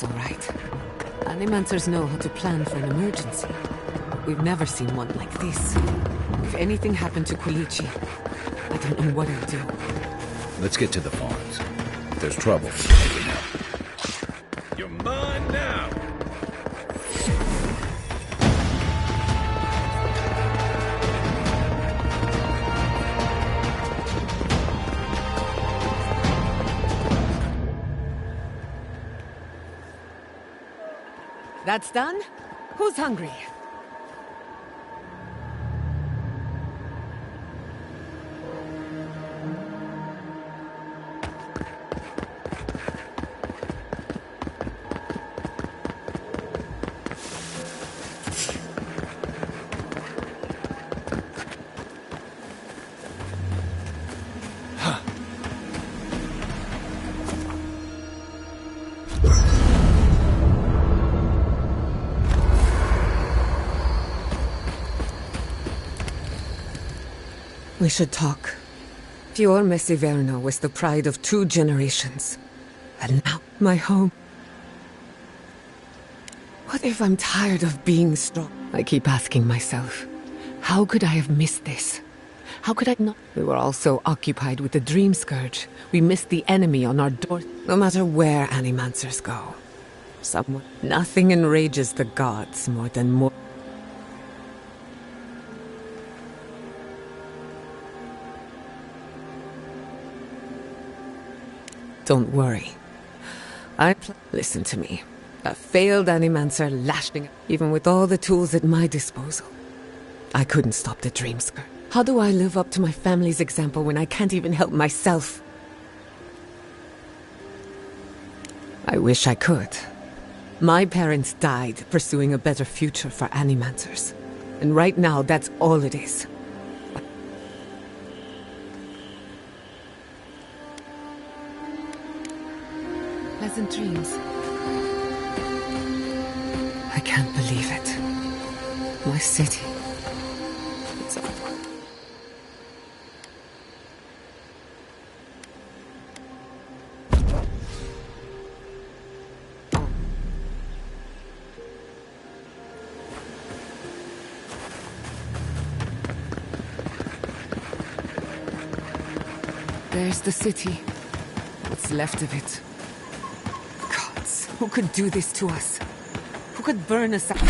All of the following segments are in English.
That's all right. Animancers know how to plan for an emergency. We've never seen one like this. If anything happened to Quilici, I don't know what I'd do. Let's get to the farms. If there's trouble, let me know. You're mine now! That's done? Who's hungry? We should talk. Fior Messiverno was the pride of 2 generations. And now, my home. What if I'm tired of being strong? I keep asking myself, how could I have missed this? How could I not? We were all so occupied with the Dream Scourge. We missed the enemy on our door. No matter where Animancers go. Nothing enrages the gods more than more. Don't worry. Listen to me. A failed Animancer lashing, even with all the tools at my disposal. I couldn't stop the Dream Scourge. How do I live up to my family's example when I can't even help myself? I wish I could. My parents died pursuing a better future for Animancers. And right now, that's all it is. Pleasant dreams. I can't believe it. My city. It's all... There's the city. What's left of it. Gods, who could do this to us? Who could burn us out?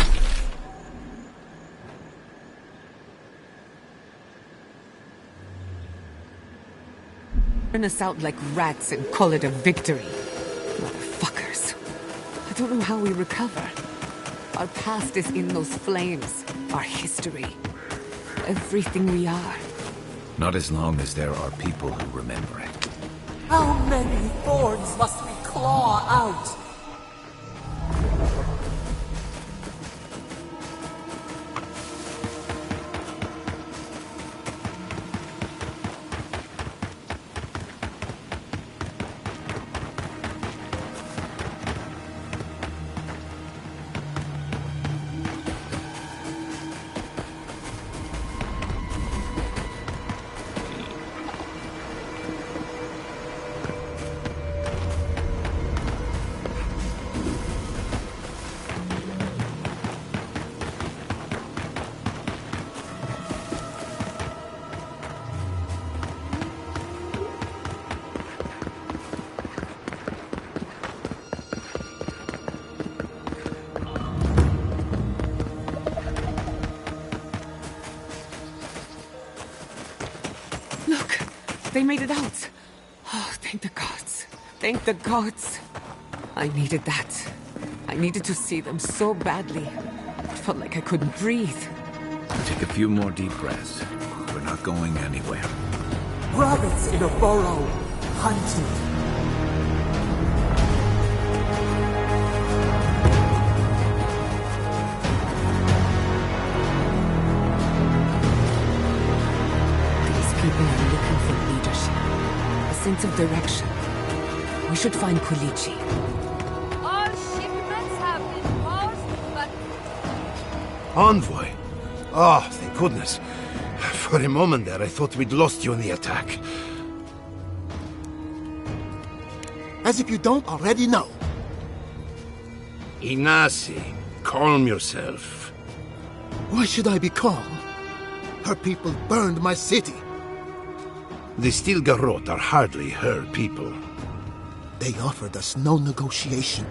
Burn us out like rats and call it a victory. Motherfuckers. I don't know how we recover. Our past is in those flames. Our history. Everything we are. Not as long as there are people who remember it. How many thorns must we claw out? They made it out. Oh, thank the gods. Thank the gods. I needed that. I needed to see them so badly. It felt like I couldn't breathe. Take a few more deep breaths. We're not going anywhere. Rabbits in a burrow. Hunted. Sense of direction. We should find Quilici. All shipments have been paused, but... Envoy? Oh, thank goodness. For a moment there, I thought we'd lost you in the attack. As if you don't already know. Ignacy, calm yourself. Why should I be calm? Her people burned my city. The Stilgarrot are hardly her people. They offered us no negotiation,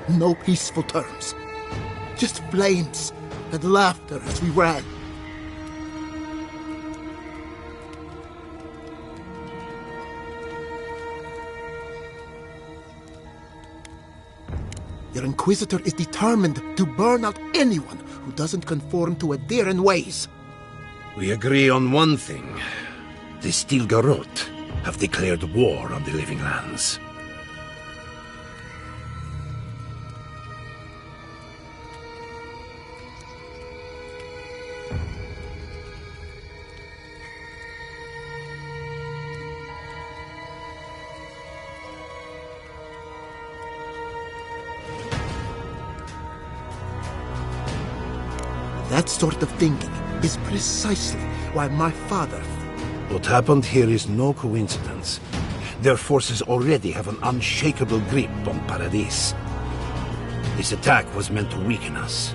no peaceful terms. Just flames and laughter as we ran. Your Inquisitor is determined to burn out anyone who doesn't conform to Adiran ways. We agree on one thing. The Stilgarrot have declared war on the Living Lands. That sort of thinking is precisely why my father... What happened here is no coincidence. Their forces already have an unshakable grip on Paradis. This attack was meant to weaken us.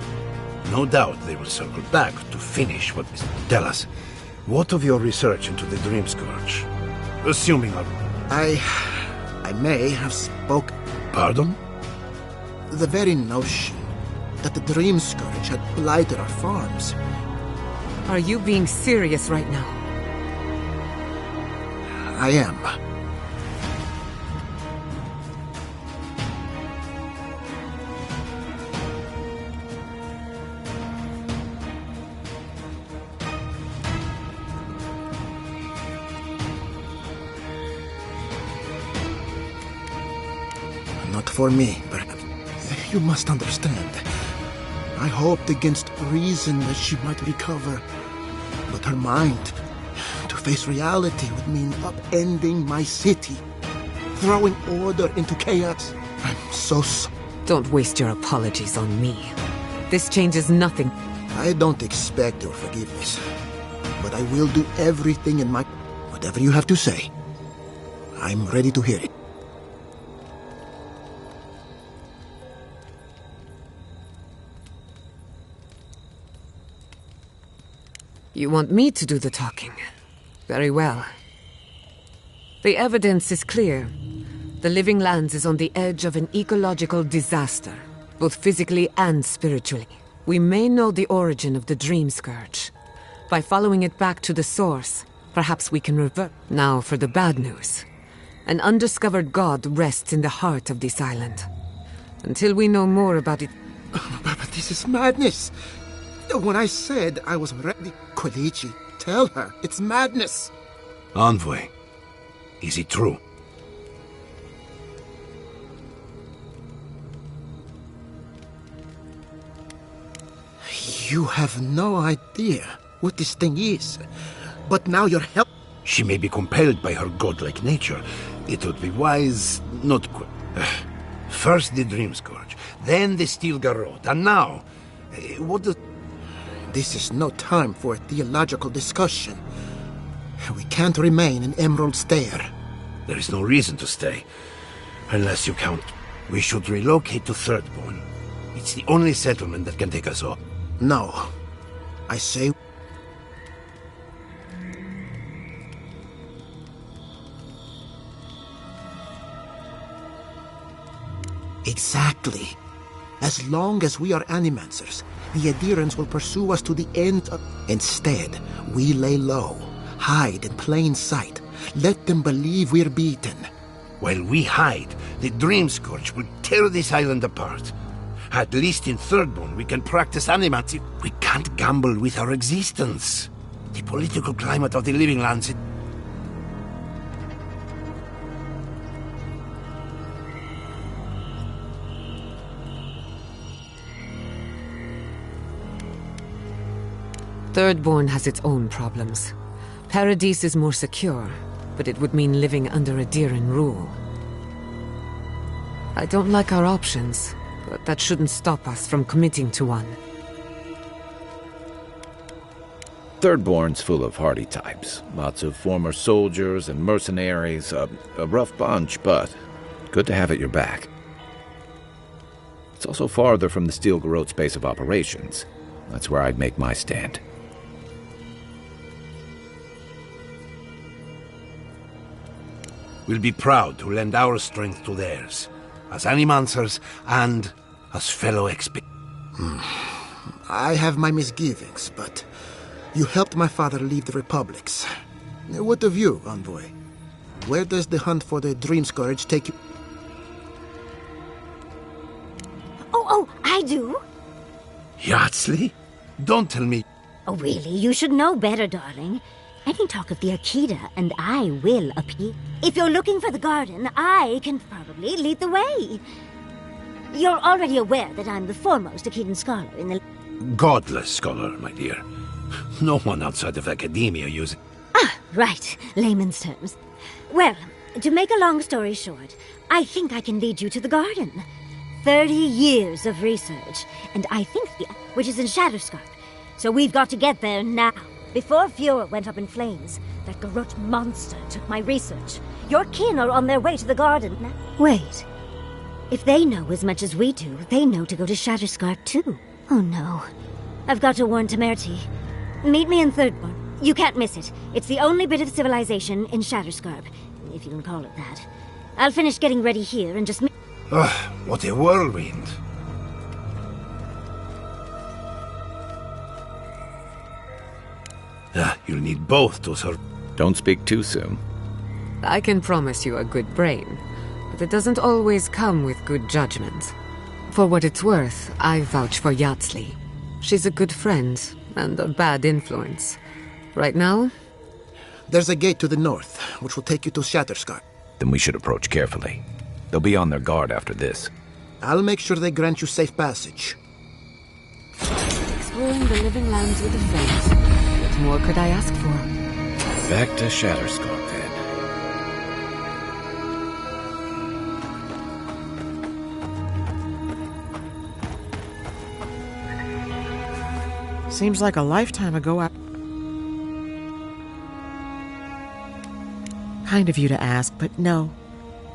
No doubt they will circle back to finish what... Tell us, what of your research into the Dream Scourge? Assuming I may have spoken... Pardon? The very notion that the Dream Scourge had blighted our farms. Are you being serious right now? I am. Not for me, perhaps. You must understand. I hoped against reason that she might recover. But her mind, to face reality would mean upending my city. Throwing order into chaos. I'm so sorry. Don't waste your apologies on me. This changes nothing. I don't expect your forgiveness. But I will do everything in my... Whatever you have to say. I'm ready to hear it. You want me to do the talking? Very well. The evidence is clear. The Living Lands is on the edge of an ecological disaster, both physically and spiritually. We may know the origin of the Dream Scourge. By following it back to the source, perhaps we can revert. Now for the bad news. An undiscovered god rests in the heart of this island. Until we know more about it... But this is madness! When I said I was ready... Quilici, tell her it's madness! Envoy, is it true? You have no idea what this thing is. But now you're help... She may be compelled by her godlike nature. It would be wise not... First the Dream Scourge, then the Stilgarrot, and now... what does... This is no time for a theological discussion. We can't remain in Emerald Stair. There is no reason to stay. Unless you count. We should relocate to Thirdborn. It's the only settlement that can take us off. No. I say... Exactly. As long as we are Animancers, the Adirans will pursue us to the end of... Instead, we lay low, hide in plain sight, let them believe we're beaten. While we hide, the Dream Scourge will tear this island apart. At least in Thirdborn we can practice Animancy. We can't gamble with our existence. The political climate of the Living Lands... Thirdborn has its own problems. Paradis is more secure, but it would mean living under Adiran rule. I don't like our options, but that shouldn't stop us from committing to one. Thirdborn's full of hardy types. Lots of former soldiers and mercenaries. A rough bunch, but good to have at your back. It's also farther from the Steel Garrote's base of operations. That's where I'd make my stand. We'll be proud to lend our strength to theirs, as animancers and as fellow I have my misgivings, but you helped my father leave the Republics. What of you, Envoy? Where does the hunt for the Dream Scourge take you? Oh, I do? Yardsley? Don't tell me. Oh, really? You should know better, darling. Any talk of the Akita, and I will appear. If you're looking for the garden, I can probably lead the way. You're already aware that I'm the foremost Akitan scholar in the... Godless scholar, my dear. No one outside of academia uses... Ah, right. Layman's terms. Well, to make a long story short, I think I can lead you to the garden. 30 years of research, and I think which is in Shatterscarp. So we've got to get there now. Before Fiora went up in flames, that Garrote monster took my research. Your kin are on their way to the garden now. Wait. If they know as much as we do, they know to go to Shatterscarp too. Oh no. I've got to warn Temerity. Meet me in Thirdborn. You can't miss it. It's the only bit of civilization in Shatterscarp, if you can call it that. I'll finish getting ready here and just... what a whirlwind. You'll need both to survive. Don't speak too soon. I can promise you a good brain, but it doesn't always come with good judgment. For what it's worth, I vouch for Yardsley. She's a good friend and a bad influence. Right now? There's a gate to the north, which will take you to Shatterscarp. Then we should approach carefully. They'll be on their guard after this. I'll make sure they grant you safe passage. Exploring the living lands with a friend. What more could I ask for? Back to Shatterscarp, then. Seems like a lifetime ago. Kind of you to ask, but no.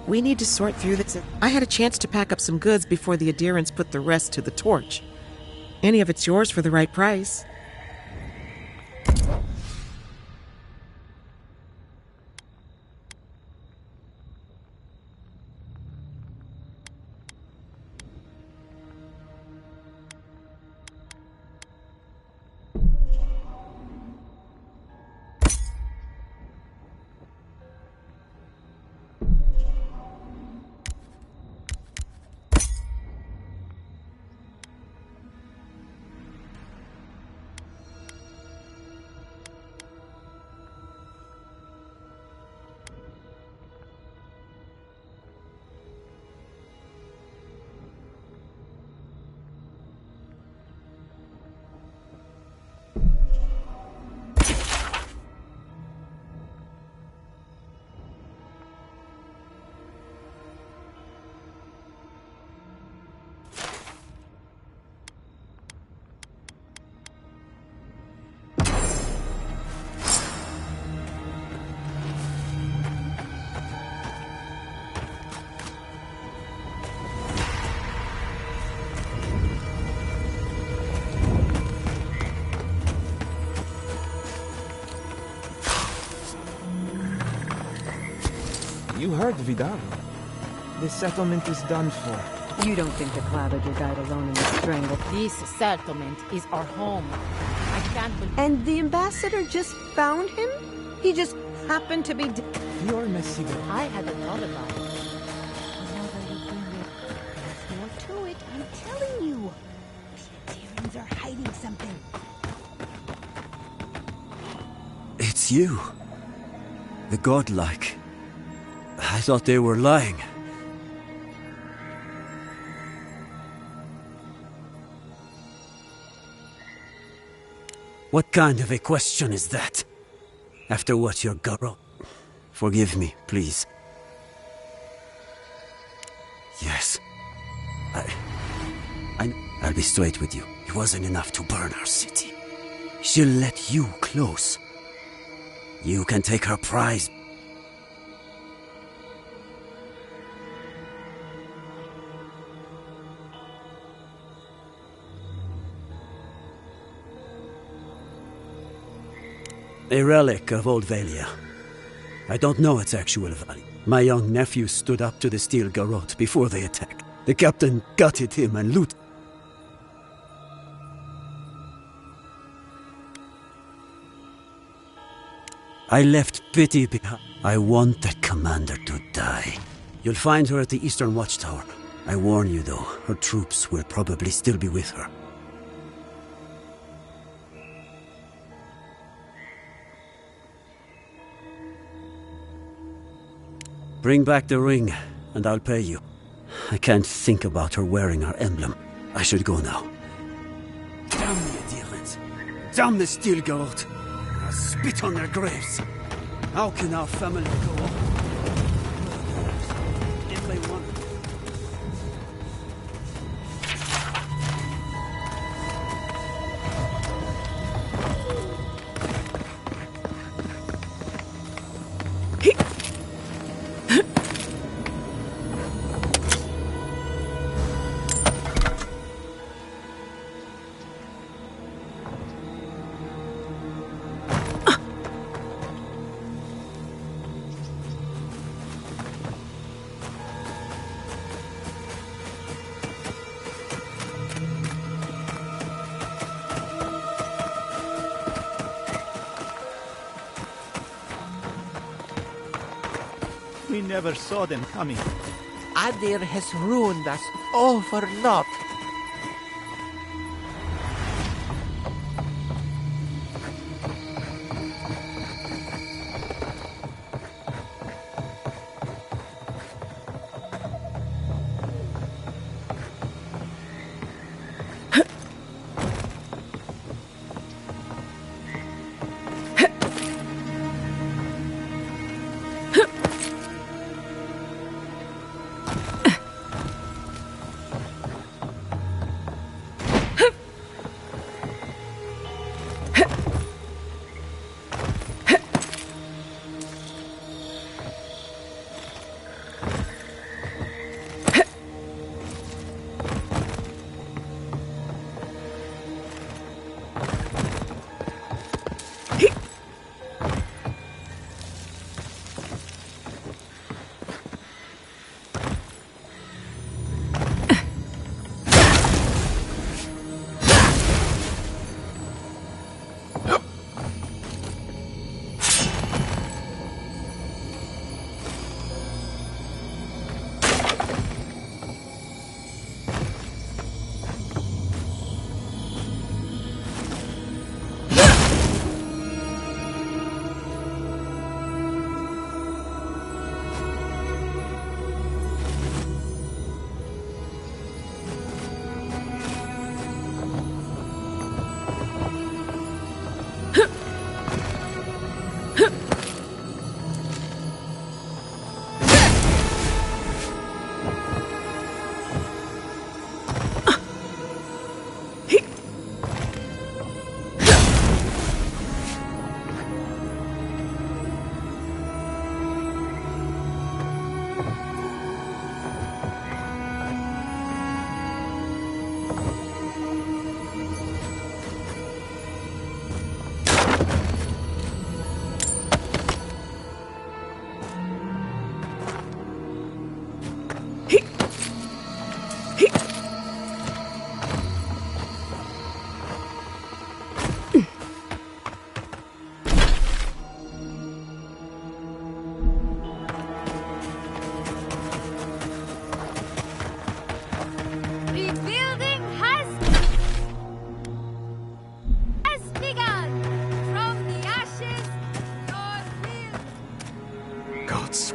We need to sort through this. I had a chance to pack up some goods before the adherents put the rest to the torch. Any of it's yours for the right price. You heard Vidal. This settlement is done for. You don't think the Clavager died alone in the strangle? This settlement is our home. I can't believe... And the ambassador just found him? He just happened to be... You're messy. I hadn't thought about it. More to it, I'm telling you. The Adherents are hiding something. It's you. The godlike. I thought they were lying. What kind of a question is that? After what your girl... Forgive me, please. Yes. I'll be straight with you. It wasn't enough to burn our city. She'll let you close. You can take her prize. A relic of old Valia. I don't know its actual value. My young nephew stood up to the steel garrote before they attacked. The captain gutted him and looted. I left Pity behind. I want that commander to die. You'll find her at the Eastern Watchtower. I warn you though, her troops will probably still be with her. Bring back the ring, and I'll pay you. I can't think about her wearing our emblem. I should go now. Damn the adherents! Damn the steel garrote! I'll spit on their graves! How can our family go on? If they want... We never saw them coming. Adir has ruined us all for naught.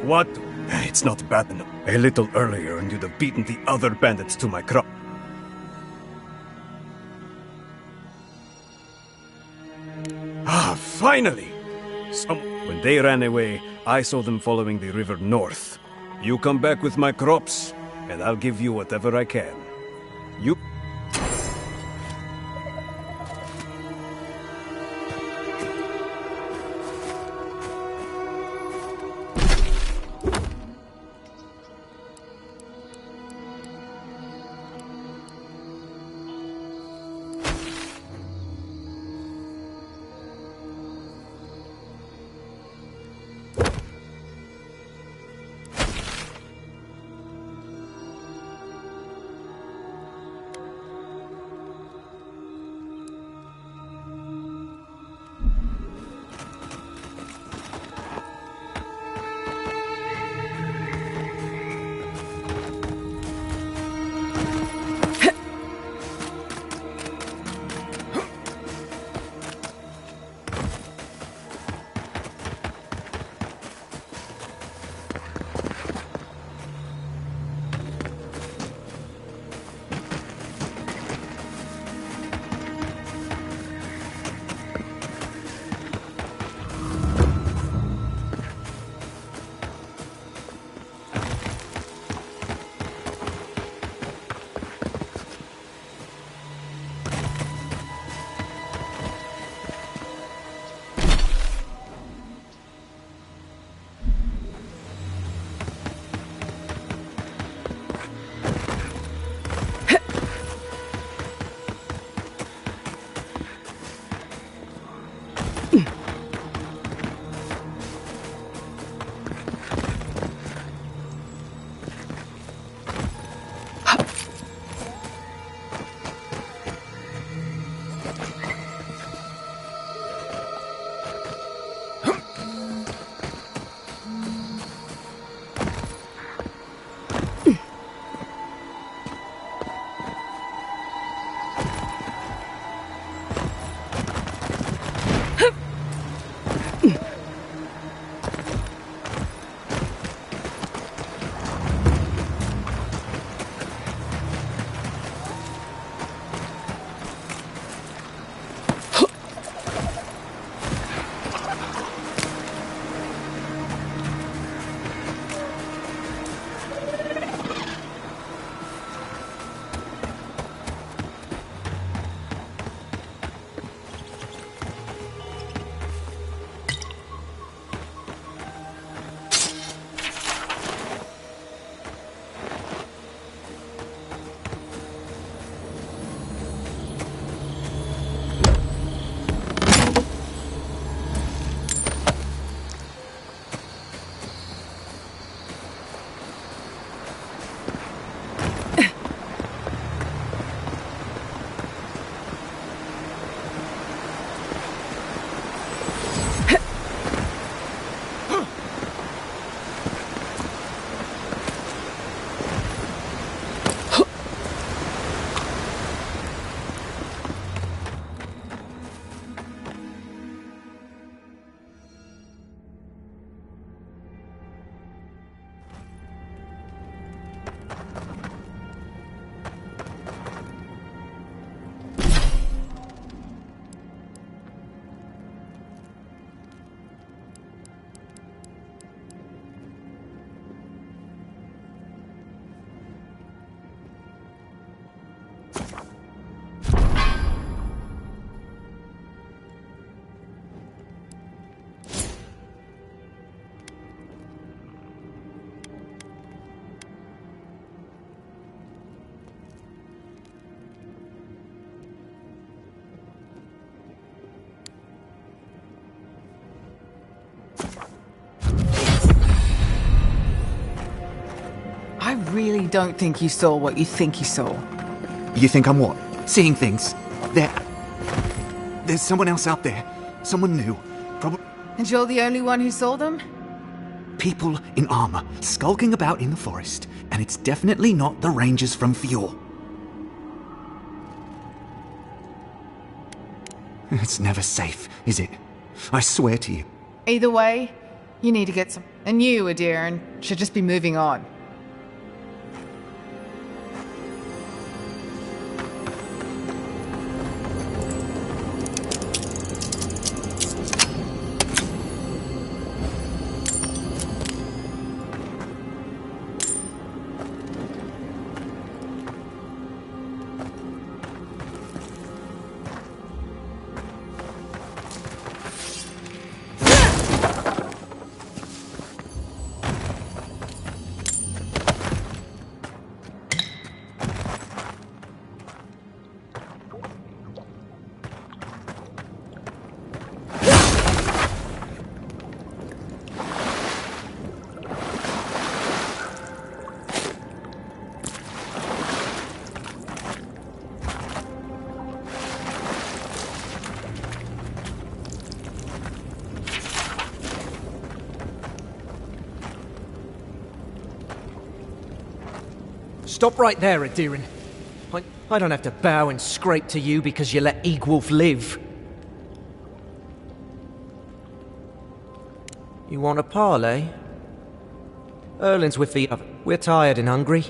What? It's not bad enough. A little earlier and you'd have beaten the other bandits to my crop. Ah, finally! When they ran away, I saw them following the river north. You come back with my crops, and I'll give you whatever I can. You... I really don't think you saw what you think you saw. You think I'm what? Seeing things? There's someone else out there. Someone new. Probably. And you're the only one who saw them? People in armor, skulking about in the forest. And it's definitely not the Rangers from Fjord. It's never safe, is it? I swear to you. Either way, you need to get some... And you, Adiran, should just be moving on. Stop right there, Adiran. I don't have to bow and scrape to you because you let Egwolf live. You want a parley? Erlin's with the other. We're tired and hungry.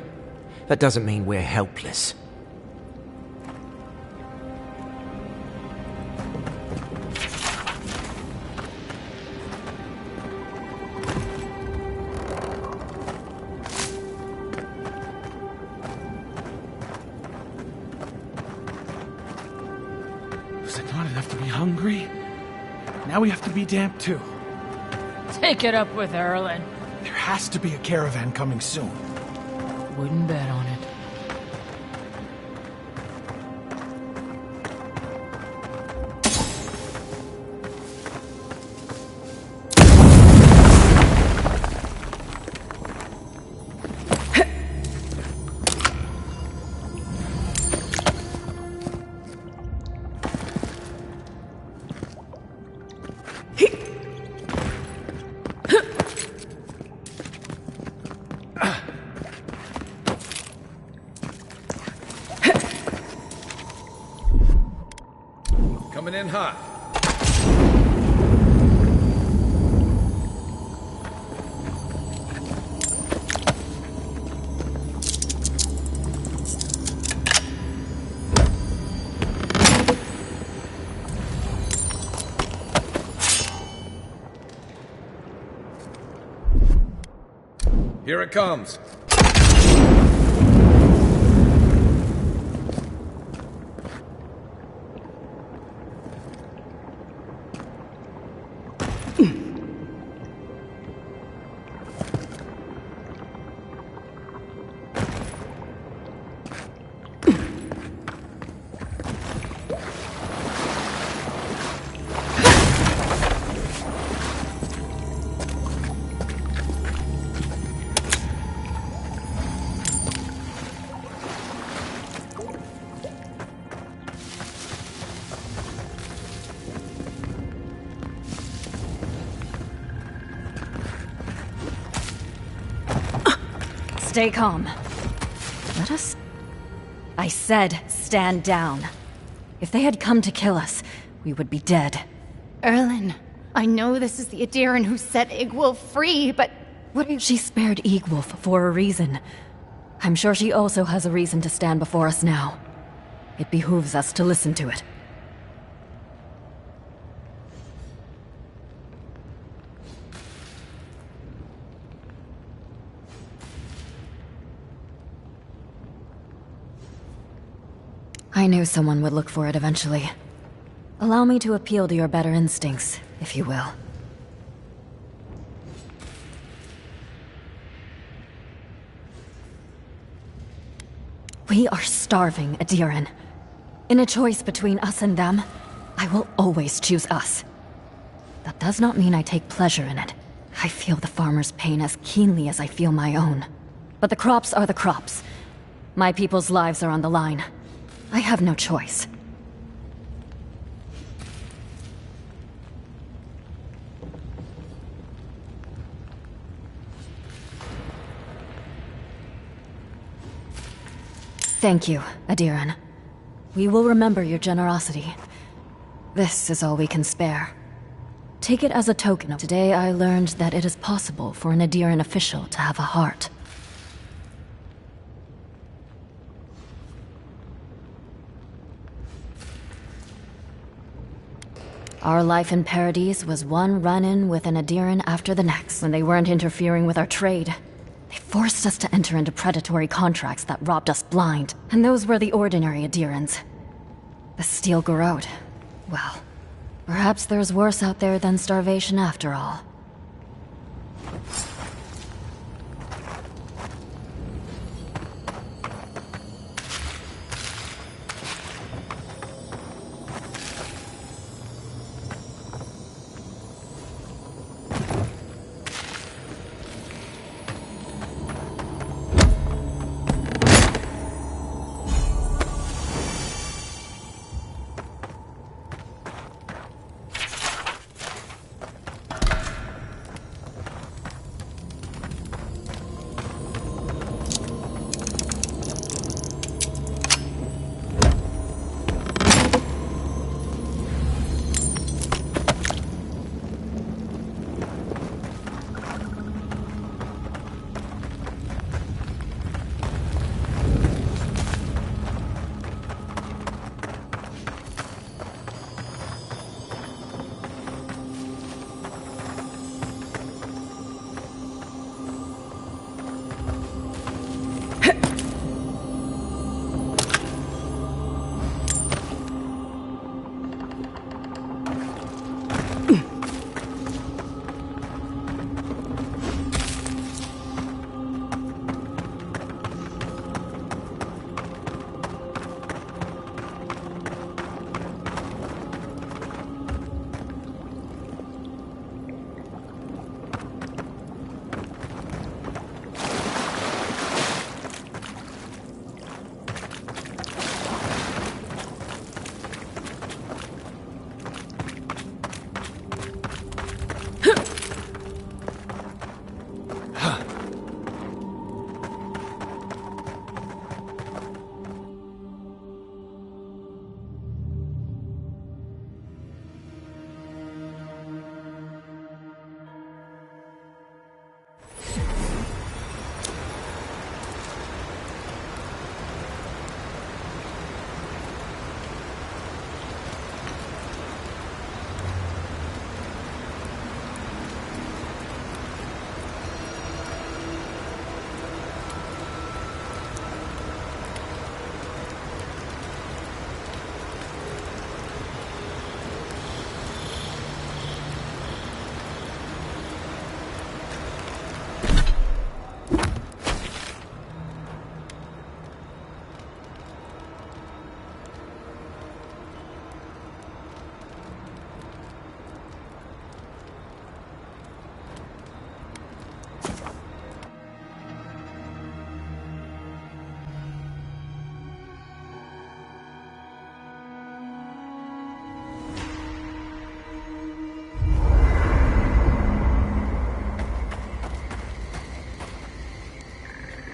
That doesn't mean we're helpless. Was it not enough to be hungry? Now we have to be damp too. Take it up with Erlin. There has to be a caravan coming soon. Wouldn't bet on it. Coming in hot. Here it comes. Stay calm. Let us... I said stand down. If they had come to kill us, we would be dead. Erlen, I know this is the Adiran who set Igwolf free, but... She spared Igwolf for a reason. I'm sure she also has a reason to stand before us now. It behooves us to listen to it. I knew someone would look for it eventually. Allow me to appeal to your better instincts, if you will. We are starving, Adiran. In a choice between us and them, I will always choose us. That does not mean I take pleasure in it. I feel the farmer's pain as keenly as I feel my own. But the crops are the crops. My people's lives are on the line. I have no choice. Thank you, Adiran. We will remember your generosity. This is all we can spare. Take it as a token. Today I learned that it is possible for an Adiran official to have a heart. Our life in Paradise was one run-in with an Adiran after the next. When they weren't interfering with our trade, they forced us to enter into predatory contracts that robbed us blind. And those were the ordinary Adirans. The Steel Garrote. Well, perhaps there's worse out there than starvation after all.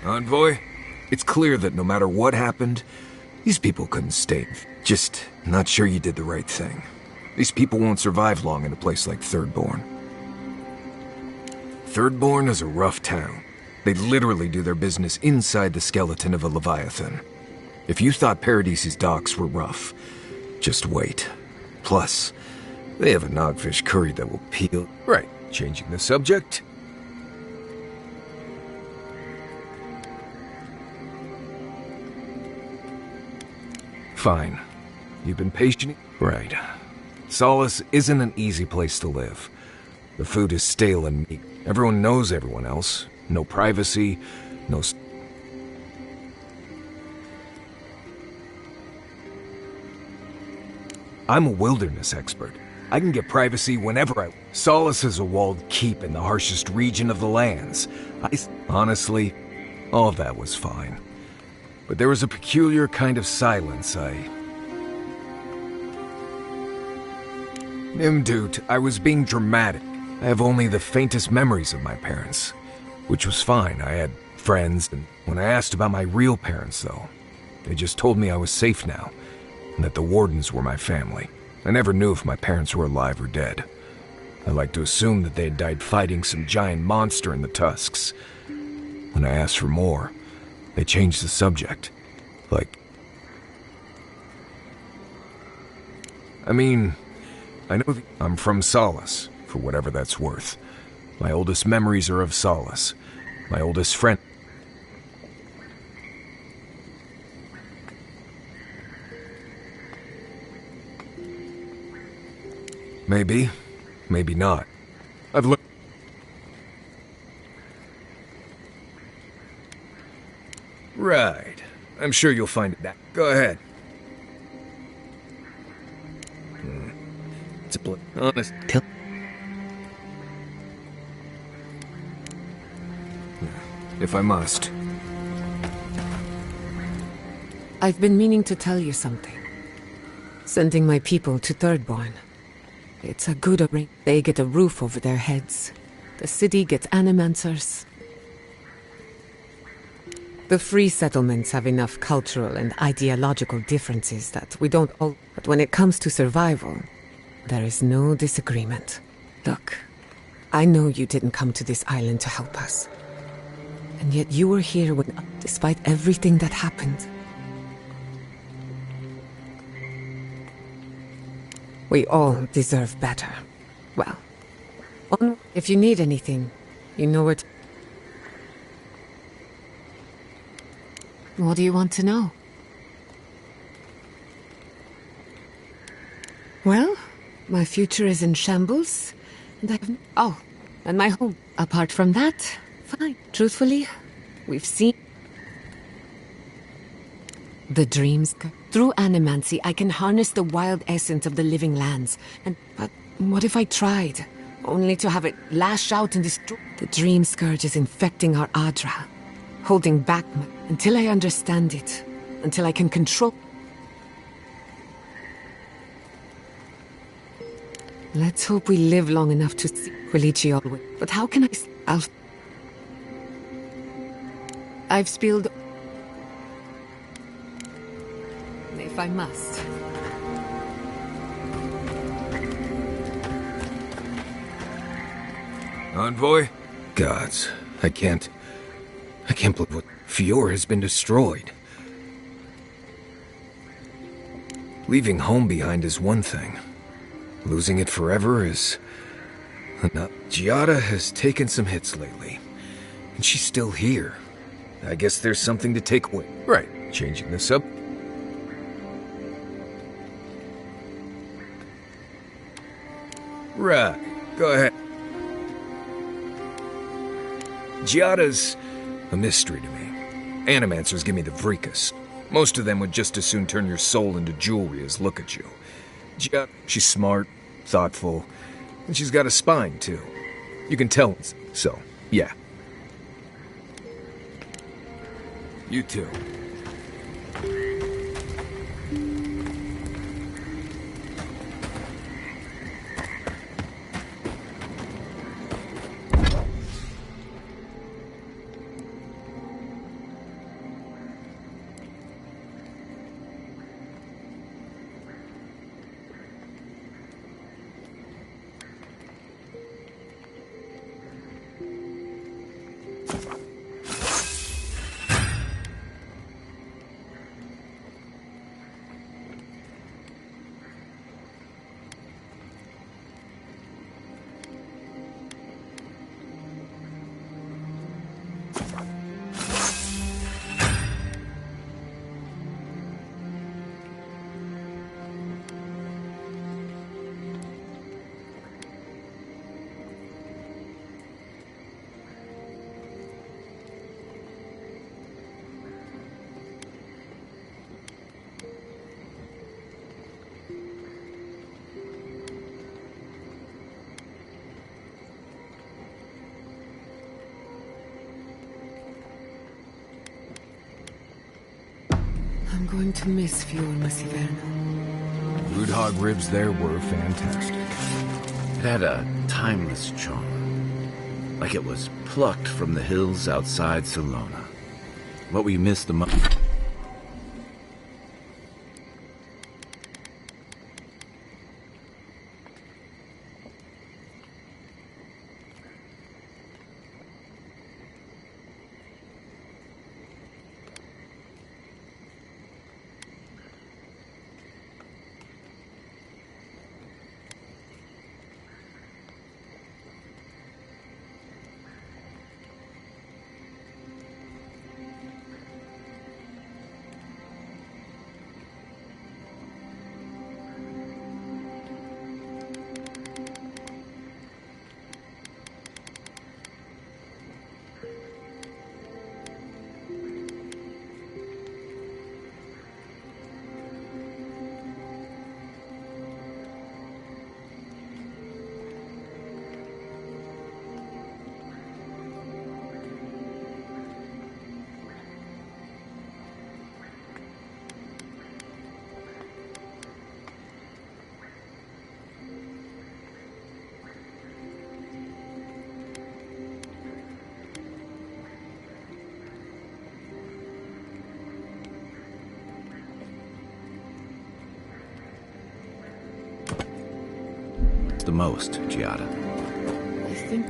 Envoy, it's clear that no matter what happened, these people couldn't stay. Just not sure you did the right thing. These people won't survive long in a place like Thirdborn. Thirdborn is a rough town. They literally do their business inside the skeleton of a Leviathan. If you thought Paradise's docks were rough, just wait. Plus, they have a nogfish curry that will peel. Right, changing the subject. Fine. You've been patient? Right. Solace isn't an easy place to live. The food is stale and meat. Everyone knows everyone else. No privacy, no... I'm a wilderness expert. I can get privacy whenever I... Solace is a walled keep in the harshest region of the lands. Honestly, all of that was fine. But there was a peculiar kind of silence Nimdut, I was being dramatic. I have only the faintest memories of my parents. Which was fine, I had friends, and when I asked about my real parents, though, they just told me I was safe now, and that the Wardens were my family. I never knew if my parents were alive or dead. I like to assume that they had died fighting some giant monster in the Tusks. When I asked for more, they changed the subject. I know I'm from Solace, for whatever that's worth. My oldest memories are of Solace. My oldest friend... Maybe. Maybe not. I've looked... Right. I'm sure you'll find it. Go ahead. It's a honest... If I must. I've been meaning to tell you something. Sending my people to Thirdborn. It's a good arrangement. They get a roof over their heads. The city gets animancers. The free settlements have enough cultural and ideological differences that we don't all... But when it comes to survival, there is no disagreement. Look, I know you didn't come to this island to help us. And yet you were here when, despite everything that happened. We all deserve better. Well, if you need anything, you know where to... What do you want to know? Well, my future is in shambles, and and my home. Apart from that, fine. Truthfully, we've seen... The dreams... Through animancy, I can harness the wild essence of the living lands. But what if I tried? Only to have it lash out and destroy... The dream scourge is infecting our Adra. Holding back until I understand it. Until I can control... Let's hope we live long enough to see Quilichi always. But how can I've spilled... If I must. Envoy? Gods, I can't believe what... Fior has been destroyed. Leaving home behind is one thing. Losing it forever is... Not. Giada has taken some hits lately. And she's still here. I guess there's something to take away. Right, changing this up. Right, go ahead. Giada's a mystery to me. Animancers give me the freakus. Most of them would just as soon turn your soul into jewelry as look at you. Giada, she's smart, thoughtful, and she's got a spine, too. You can tell, so, yeah. You too. I'm going to miss Fiorma Siverno. Root hog ribs there were fantastic. It had a timeless charm. Like it was plucked from the hills outside Salona. What we missed the most... the most, Giada? I think...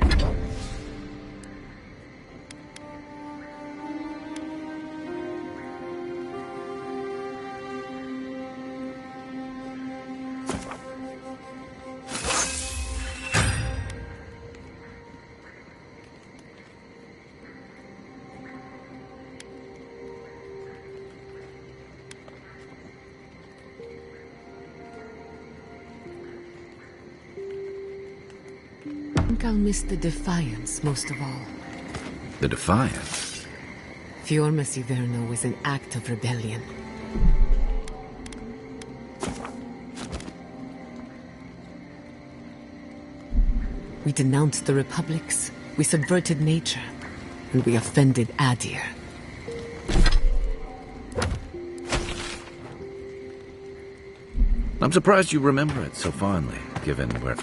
I'll miss the Defiance most of all. The Defiance? Fiorma Siverno was an act of rebellion. We denounced the republics, we subverted nature, and we offended Adir. I'm surprised you remember it so fondly, given where...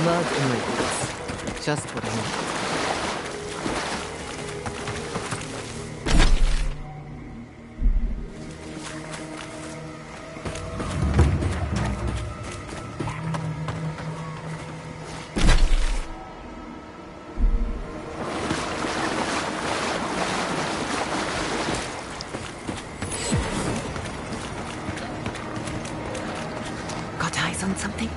Blood in my boots. Just what I need. Got eyes on something?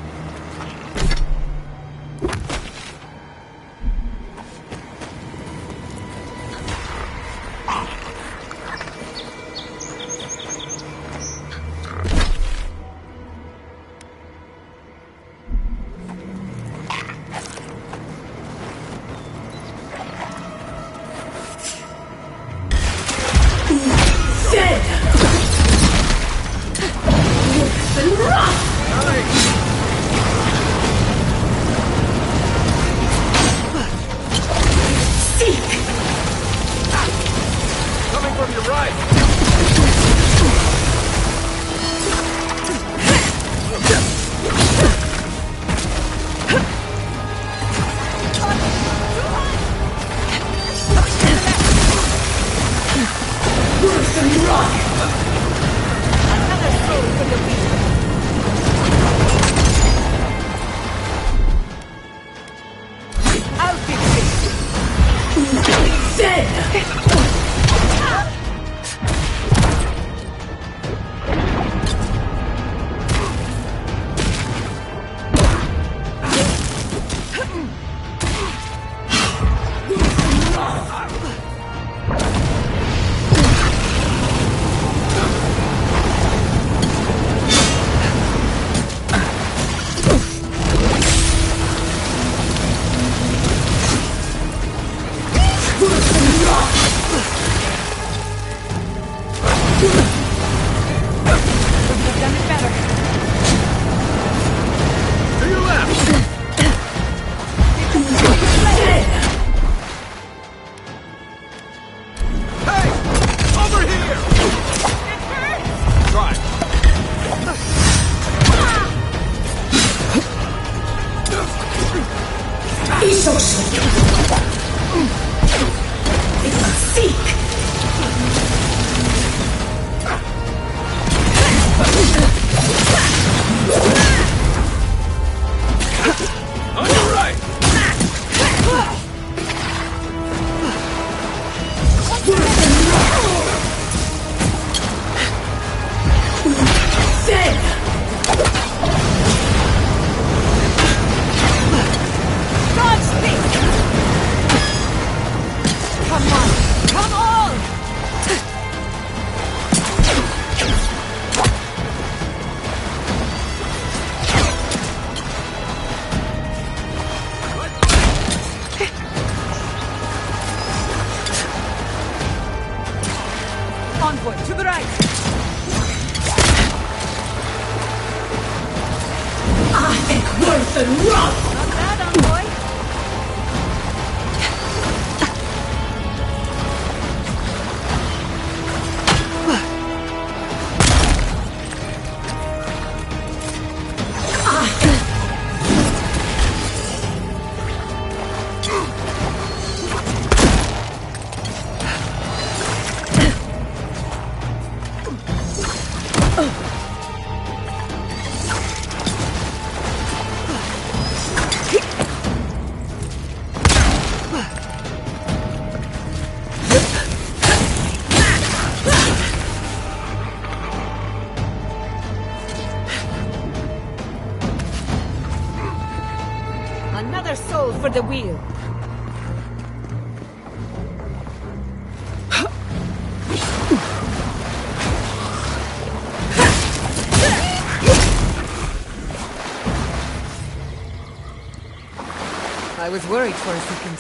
Envoy, to the right! Worth and run! Not bad, Envoy. Another soul for the wheel. I was worried for a second.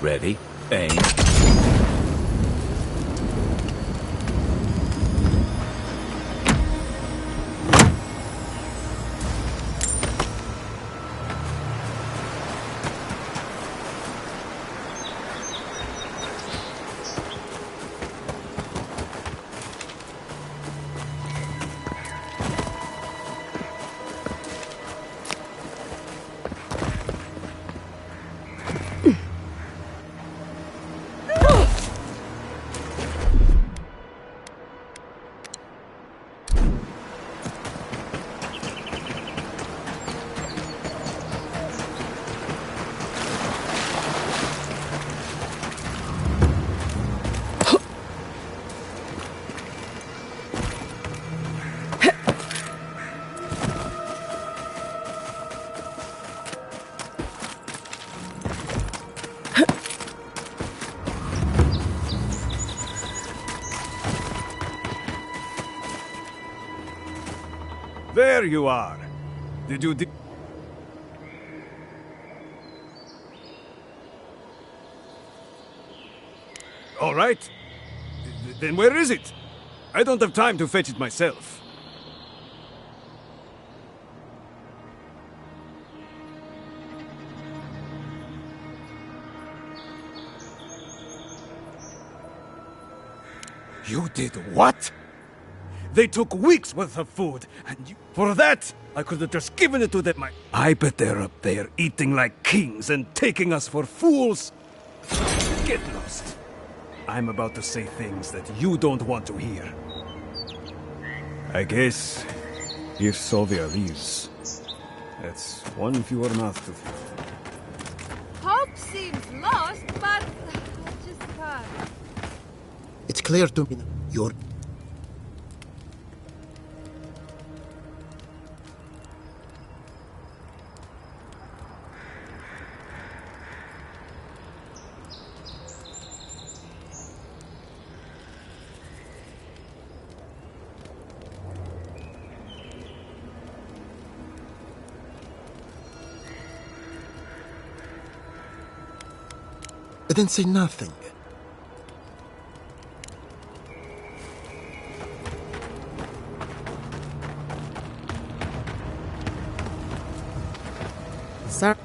Ready, aim. There you are. Did you All right. Then where is it? I don't have time to fetch it myself. You did what? They took weeks worth of food, and for that, I could have just given it to them. I bet they're up there eating like kings and taking us for fools. Get lost. I'm about to say things that you don't want to hear. I guess, if Sylvia leaves, that's one fewer mouth to feed. Hope seems lost, but I just can't. It's clear to me you're... I didn't say nothing. Sorry.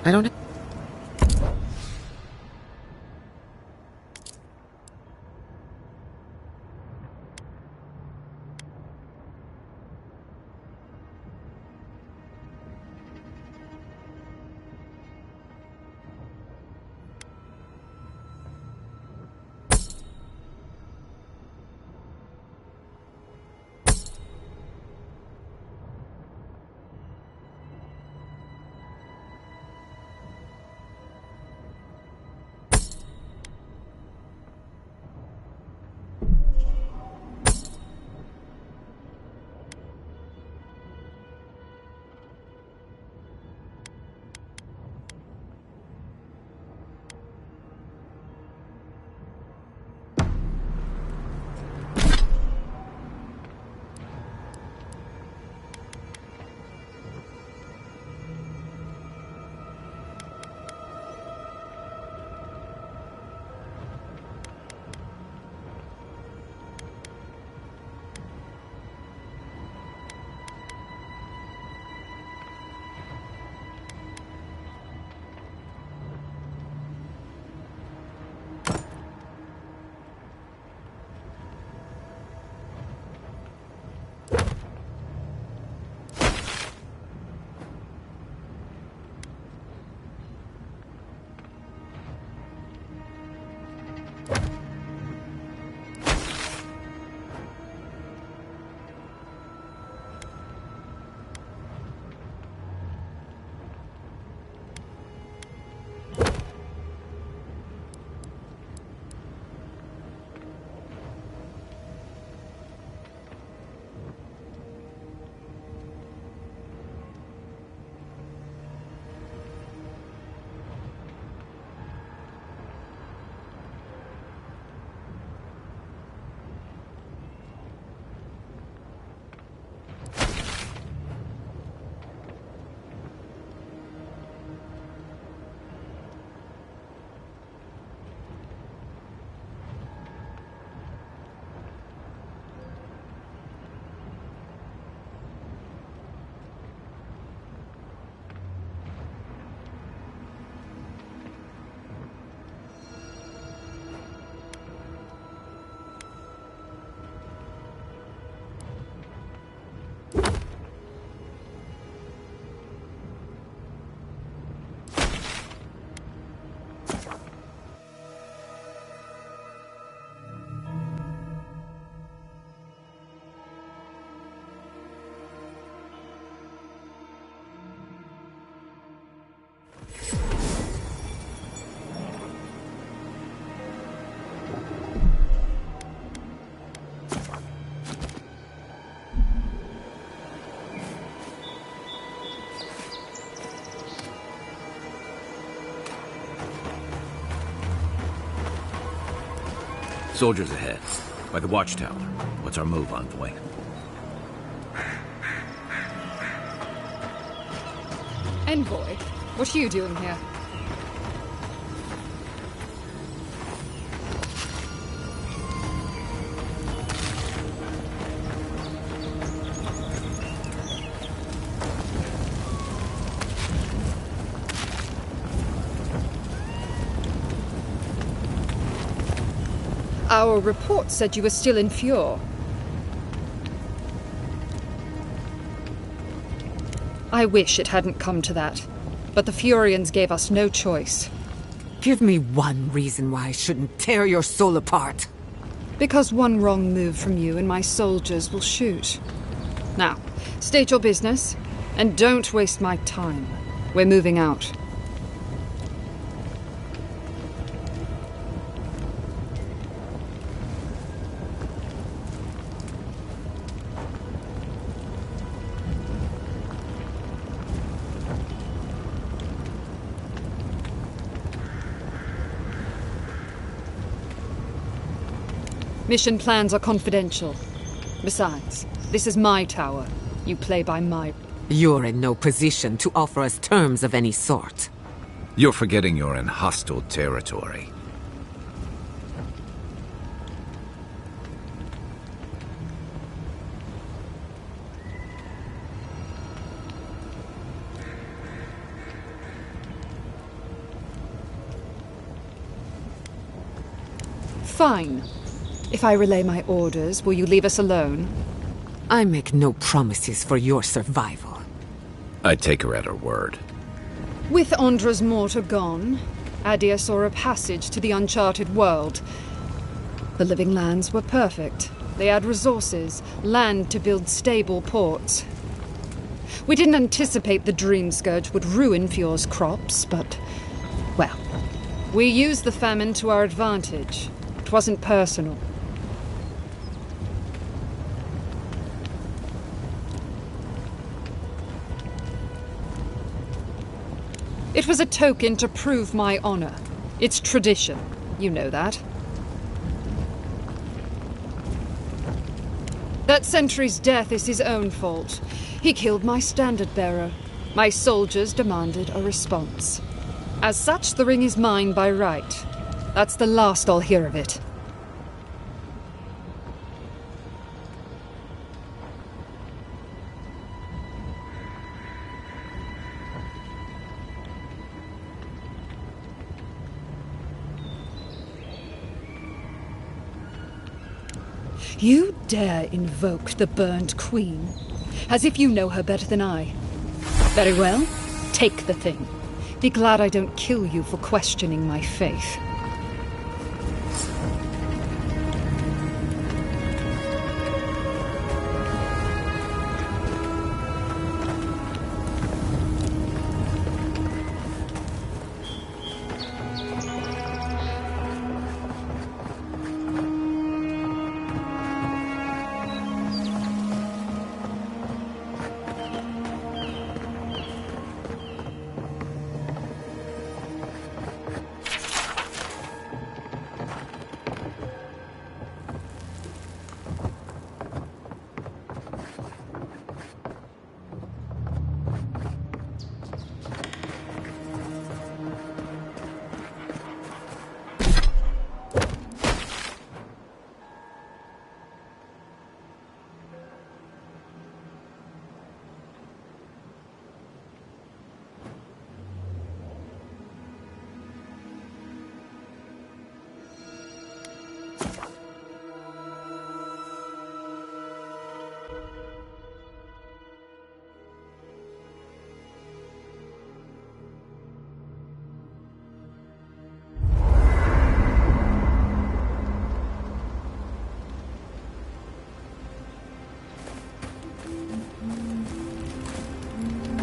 I don't... Soldiers ahead, by the watchtower. What's our move, envoy? Envoy? What are you doing here? Our report said you were still in Fjord. I wish it hadn't come to that, but the Furians gave us no choice. Give me one reason why I shouldn't tear your soul apart. Because one wrong move from you and my soldiers will shoot. Now, state your business, and don't waste my time. We're moving out. Mission plans are confidential. Besides, this is my tower. You play by my... You're in no position to offer us terms of any sort. You're forgetting you're in hostile territory. Fine. If I relay my orders, will you leave us alone? I make no promises for your survival. I take her at her word. With Andra's mortar gone, Adia saw a passage to the uncharted world. The living lands were perfect. They had resources, land to build stable ports. We didn't anticipate the Dream Scourge would ruin Fjord's crops, but... well, we used the famine to our advantage. It wasn't personal. It was a token to prove my honor. It's tradition. You know that. That sentry's death is his own fault. He killed my standard-bearer. My soldiers demanded a response. As such, the ring is mine by right. That's the last I'll hear of it. You dare invoke the Burned Queen, as if you know her better than I. Very well, take the thing. Be glad I don't kill you for questioning my faith.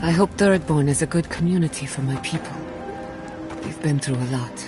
I hope Thirdborn is a good community for my people. They've been through a lot.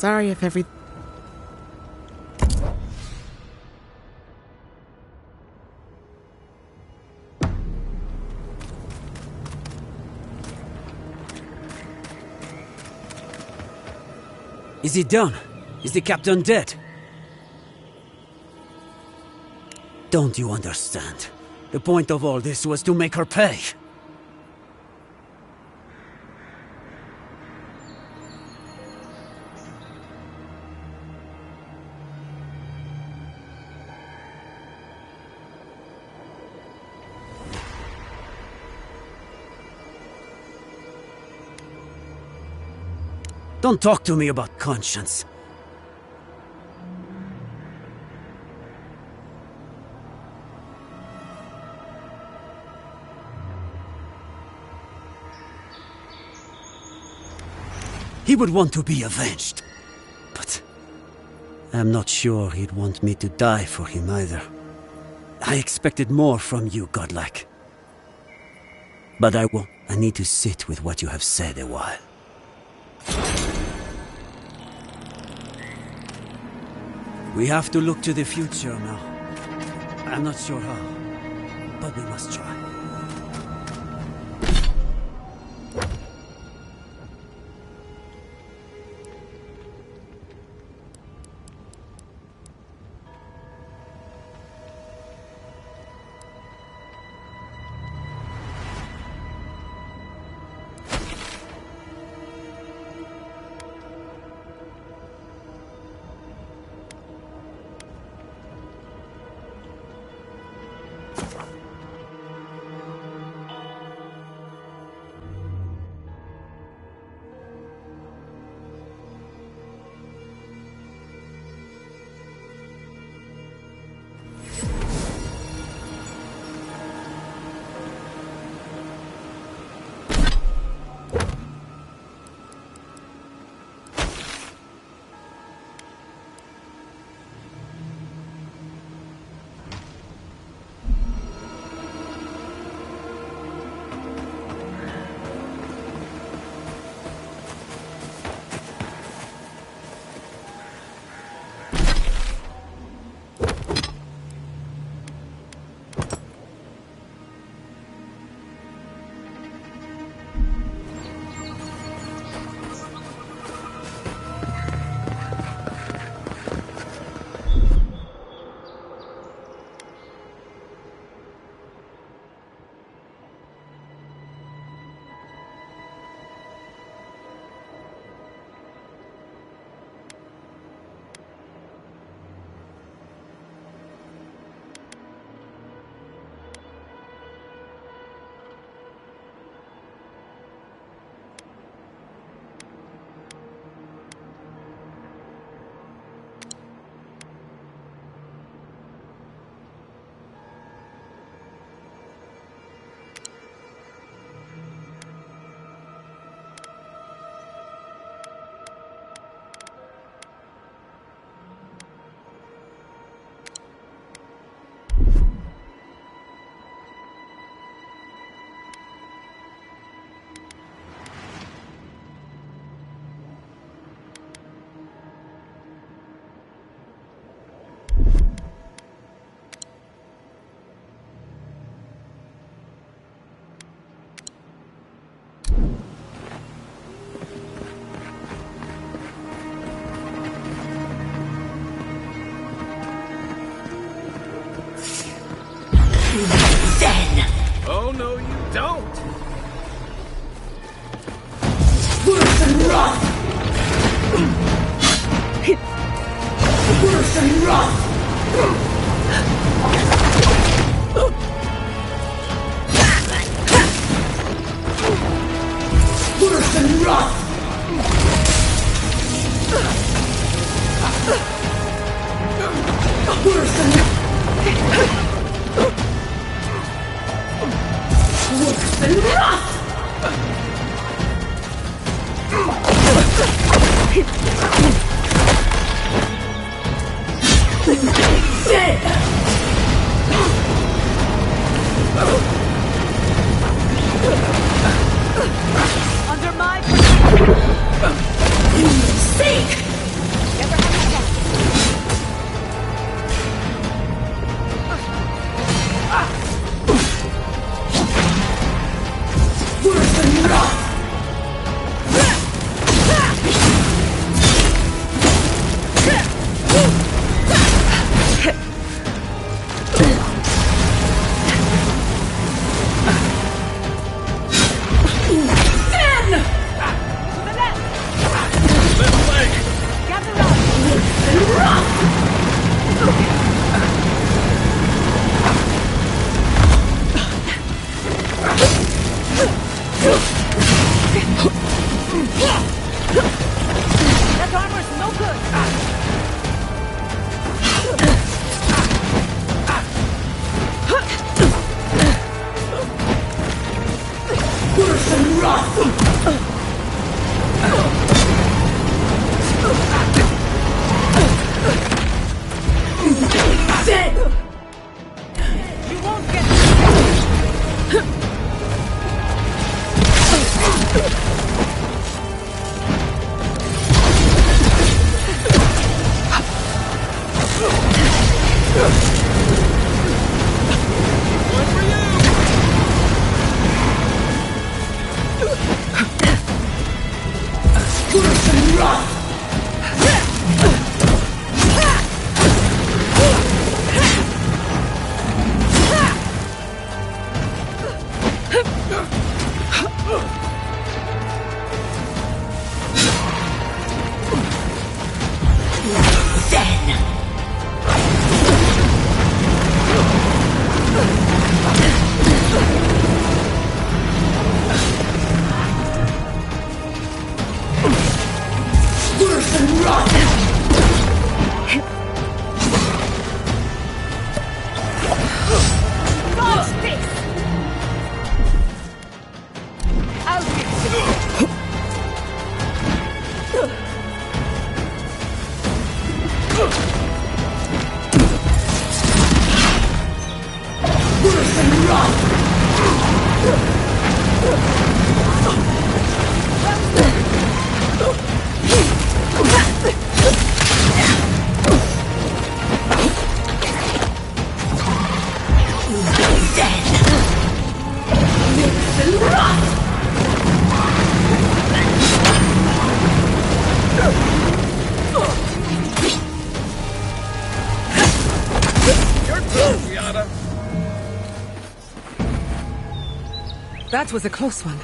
Sorry if every... Is it done? Is the captain dead? Don't you understand? The point of all this was to make her pay. Don't talk to me about conscience. He would want to be avenged. But I'm not sure he'd want me to die for him either. I expected more from you, godlike. But I won't. I need to sit with what you have said a while. We have to look to the future now. I'm not sure how, but we must try. Oh, no, you don't! Worse than rot! Worse than rot! Worse than rot! Worse than rot! Under my Worse than rot! Dodge this! I'll fix it. Worse than rot! That was a close one.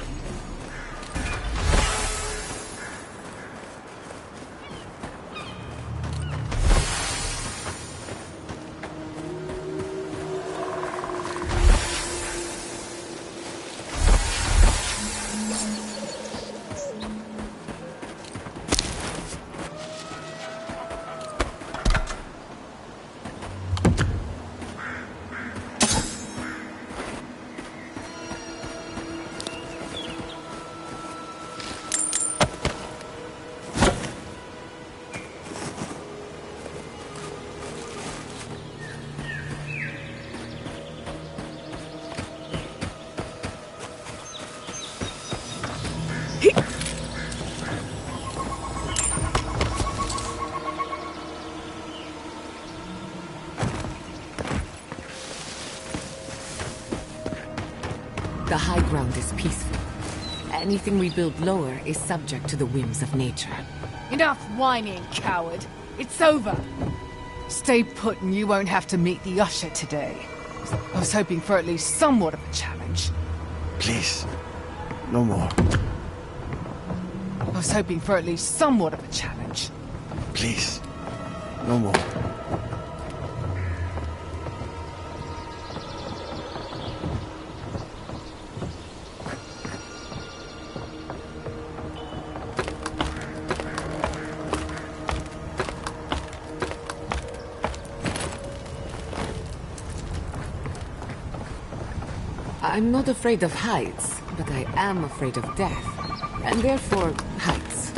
The high ground is peaceful. Anything we build lower is subject to the whims of nature. Enough whining, coward. It's over. Stay put and you won't have to meet the usher today. I was hoping for at least somewhat of a challenge. Please, no more. I was hoping for at least somewhat of a challenge. Please, no more. I'm not afraid of heights, but I am afraid of death, and therefore heights.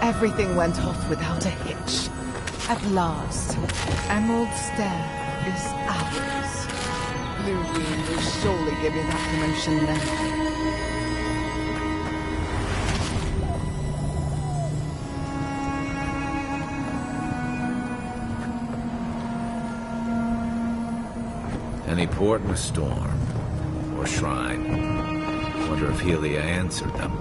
Everything went off without a hitch. At last, Emerald Stair is ours. Blue Green will surely give you that promotion then. Any port in a storm, or shrine. Wonder if Helia answered them.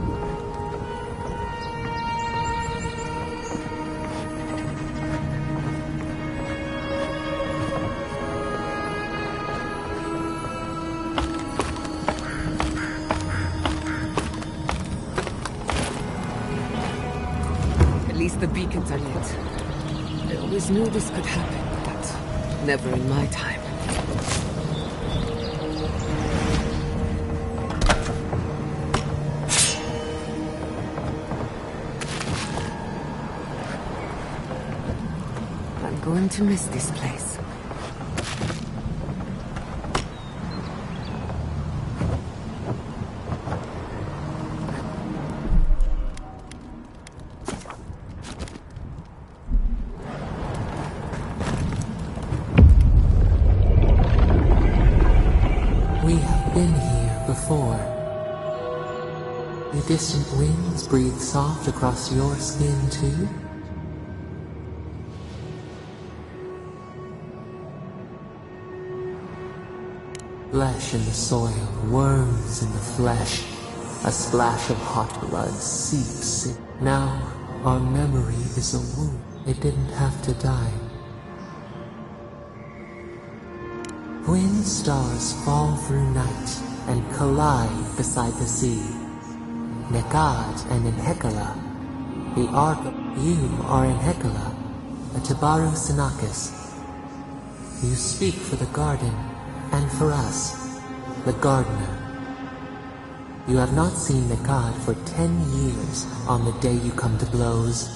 At least the beacons are lit. I always knew this could happen, but never in my time. Going to miss this place. We have been here before. The distant winds breathe soft across your skin too. Flesh in the soil, worms in the flesh. A splash of hot blood seeps in. Now, our memory is a wound. It didn't have to die. Twin stars fall through night and collide beside the sea. Nekad and Enhekala. The Ark of you are Enhekala, a Tabaru Sinakis. You speak for the garden. And for us, the gardener. You have not seen Nekad for 10 years on the day you come to blows.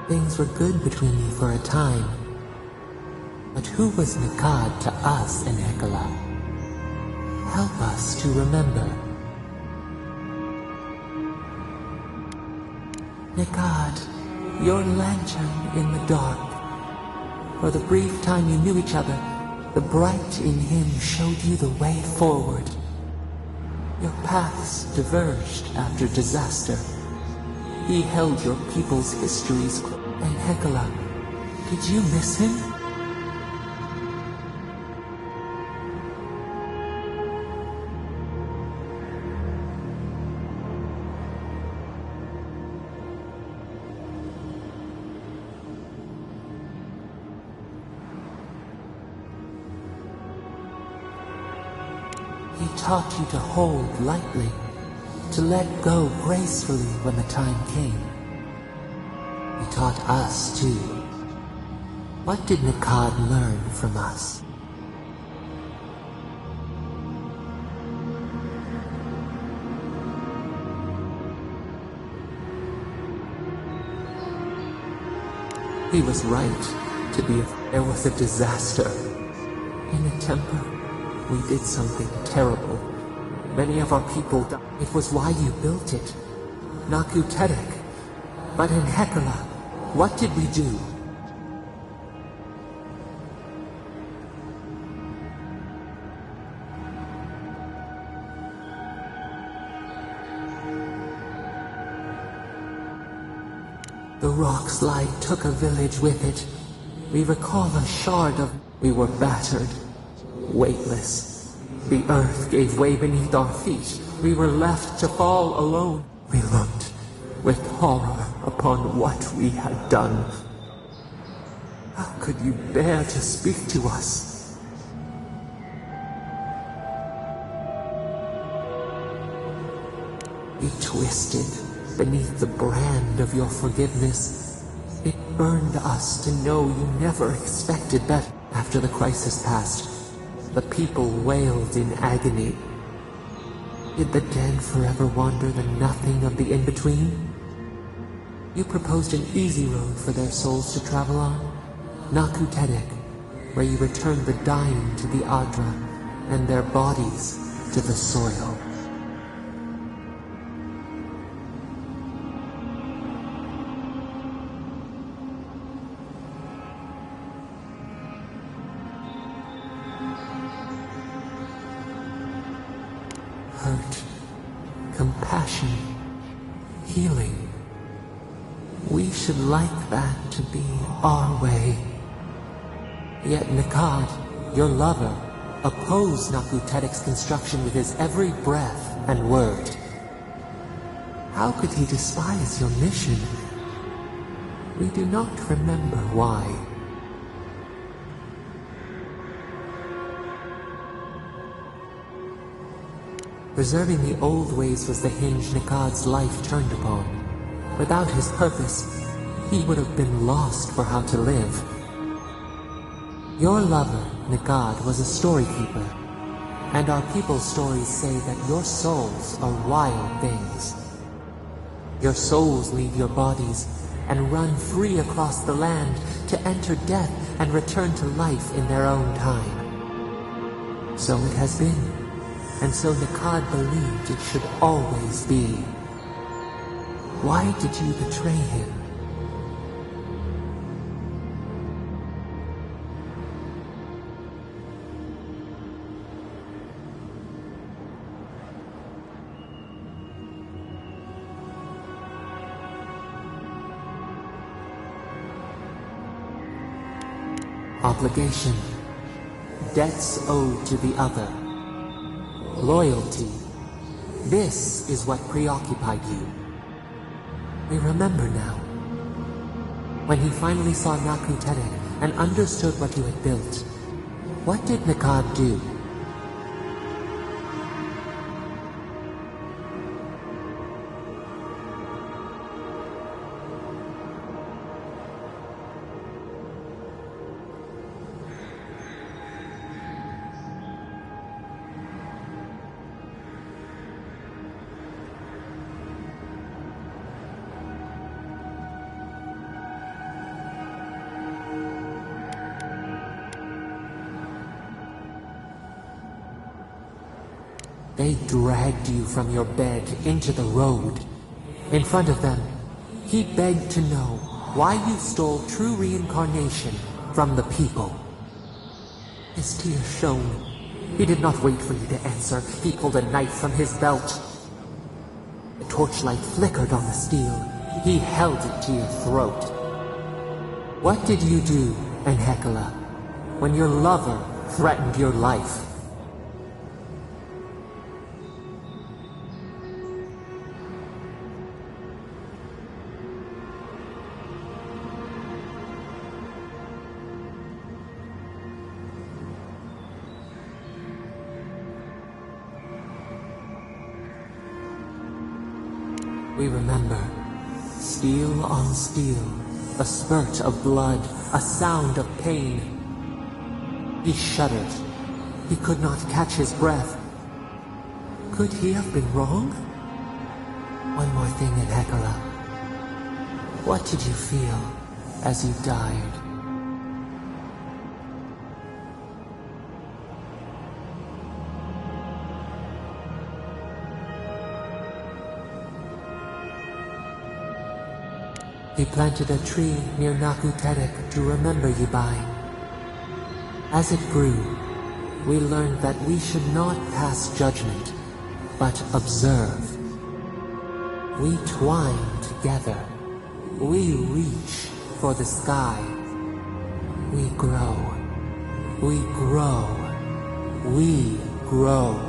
Things were good between you for a time. But who was Nekad to us in Hekala? Help us to remember. Nekad, your lantern in the dark. For the brief time you knew each other, the bright in him showed you the way forward. Your paths diverged after disaster. He held your people's histories. And Hekala, did you miss him? He taught you to hold lightly, to let go gracefully when the time came. He taught us, too. What did Nekad learn from us? He was right to be. There was a disaster. In a temple, we did something terrible. Many of our people died. It was why you built it. Naku Tedek. But in Hekala, what did we do? The rock slide took a village with it. We recall a shard of... We were battered, weightless. The earth gave way beneath our feet. We were left to fall alone. We looked with horror upon what we had done. How could you bear to speak to us? We twisted beneath the brand of your forgiveness. It burned us to know you never expected better. After the crisis passed, the people wailed in agony. Did the dead forever wander the nothing of the in-between? You proposed an easy road for their souls to travel on, Naku Tedek, where you returned the dying to the Adra and their bodies to the soil. Hurt, compassion, healing. We should like that to be our way. Yet Nikad, your lover, opposed Naku Tedek's construction with his every breath and word. How could he despise your mission? We do not remember why. Preserving the old ways was the hinge Nikad's life turned upon. Without his purpose, he would have been lost for how to live. Your lover, Nikad, was a storykeeper, and our people's stories say that your souls are wild things. Your souls leave your bodies and run free across the land to enter death and return to life in their own time. So it has been. And so Nikad believed it should always be. Why did you betray him? Obligation. Debts owed to the other. Loyalty. This is what preoccupied you. We remember now. When he finally saw Naku Tedek and understood what you had built, what did Nikad do? They dragged you from your bed into the road. In front of them, he begged to know why you stole true reincarnation from the people. His tears shone. He did not wait for you to answer. He pulled a knife from his belt. The torchlight flickered on the steel. He held it to your throat. What did you do, Enhekala, when your lover threatened your life? We remember. Steel on steel, a spurt of blood, a sound of pain. He shuddered. He could not catch his breath. Could he have been wrong? One more thing, Enhekala. What did you feel as you died? He planted a tree near Naku Tedek to remember you by. As it grew, we learned that we should not pass judgment, but observe. We twine together. We reach for the sky. We grow. We grow. We grow.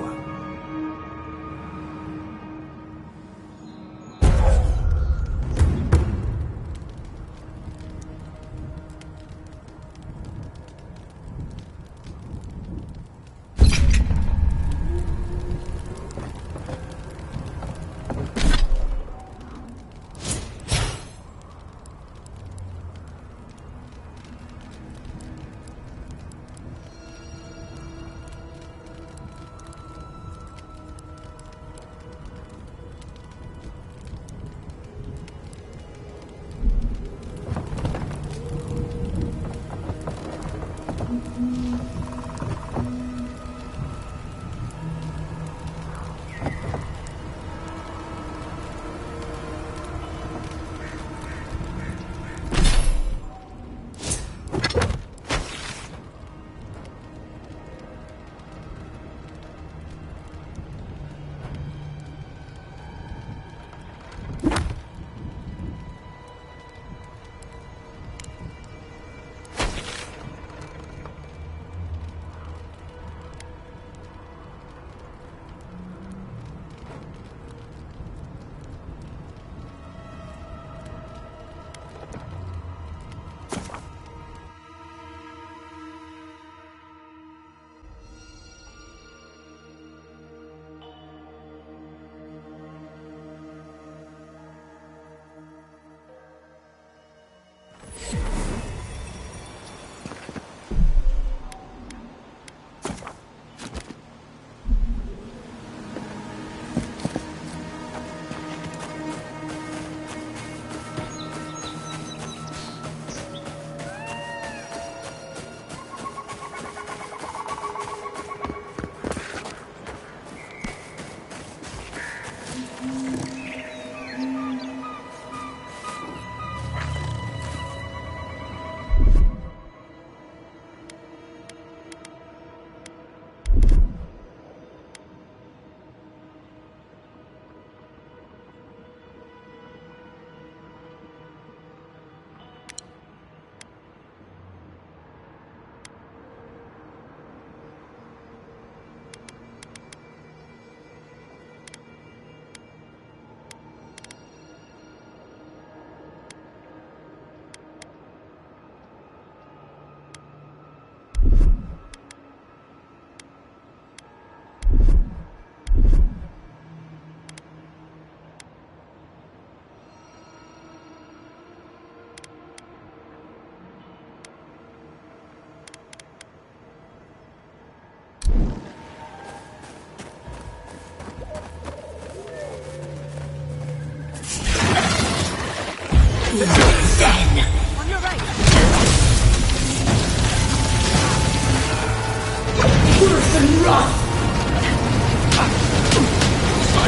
On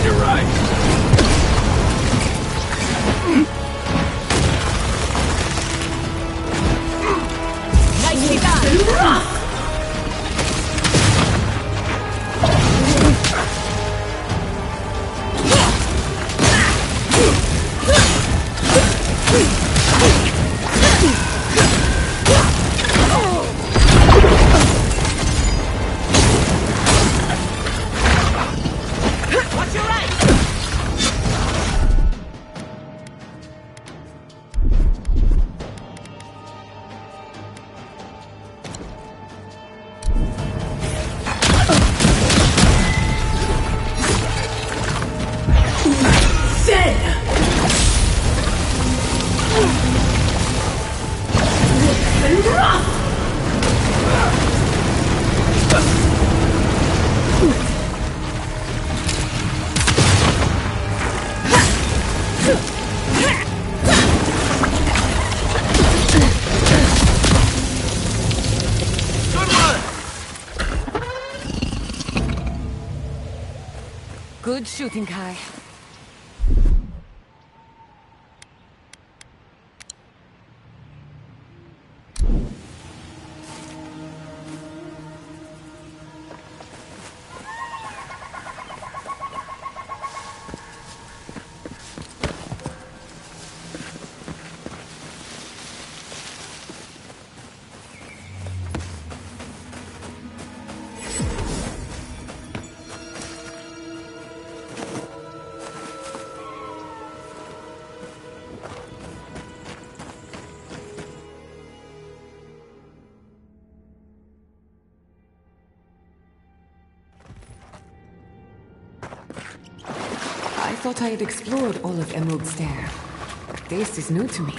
your right! Nicely done! Good shooting, Kai. I thought I had explored all of Emerald Stair. This is new to me.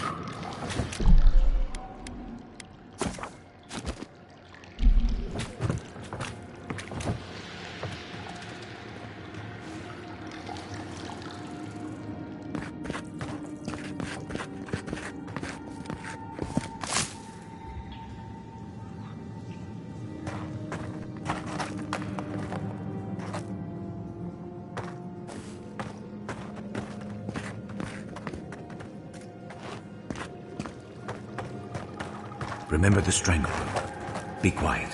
Remember the stranglehold. Be quiet.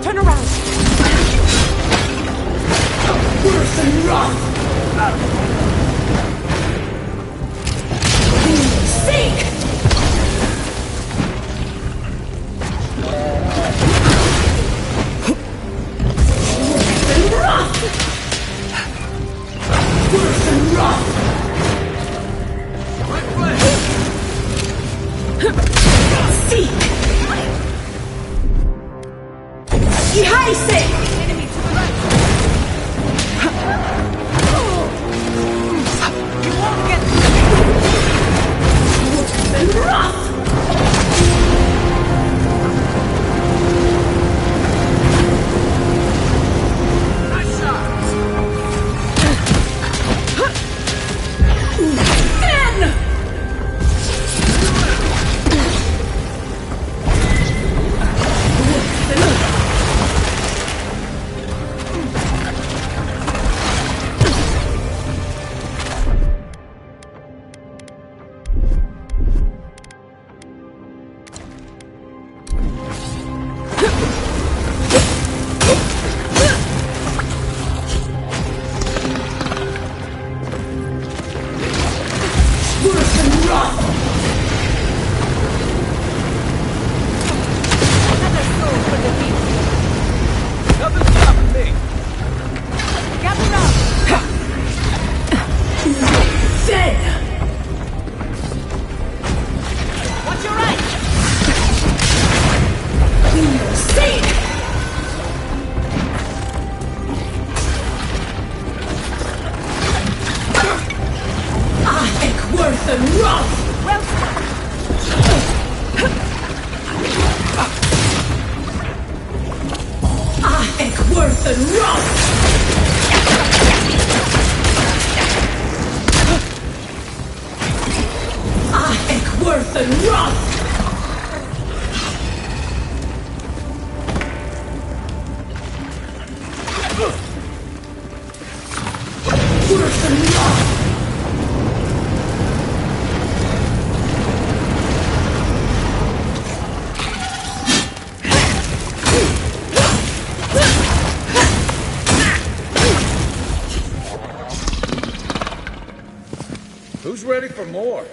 Turn around! Worse than rock! Seek! Worse than rock! Worse than rock! Seek! Yihaise! Enemy to the right! You won't get Worse than rock! nice shot! Who's ready for more?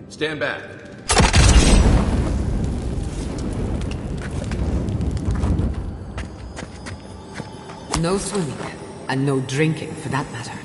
Stand back. No swimming, and no drinking for that matter.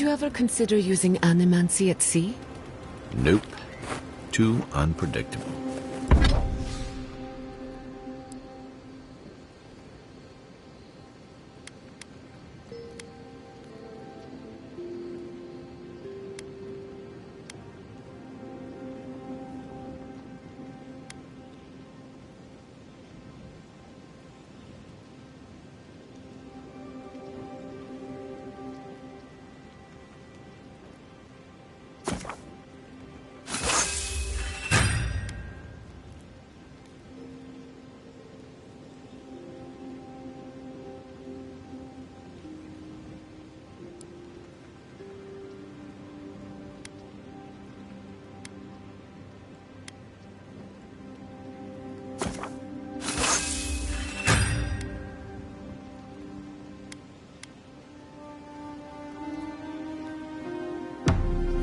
Did you ever consider using animancy at sea? Nope. Too unpredictable.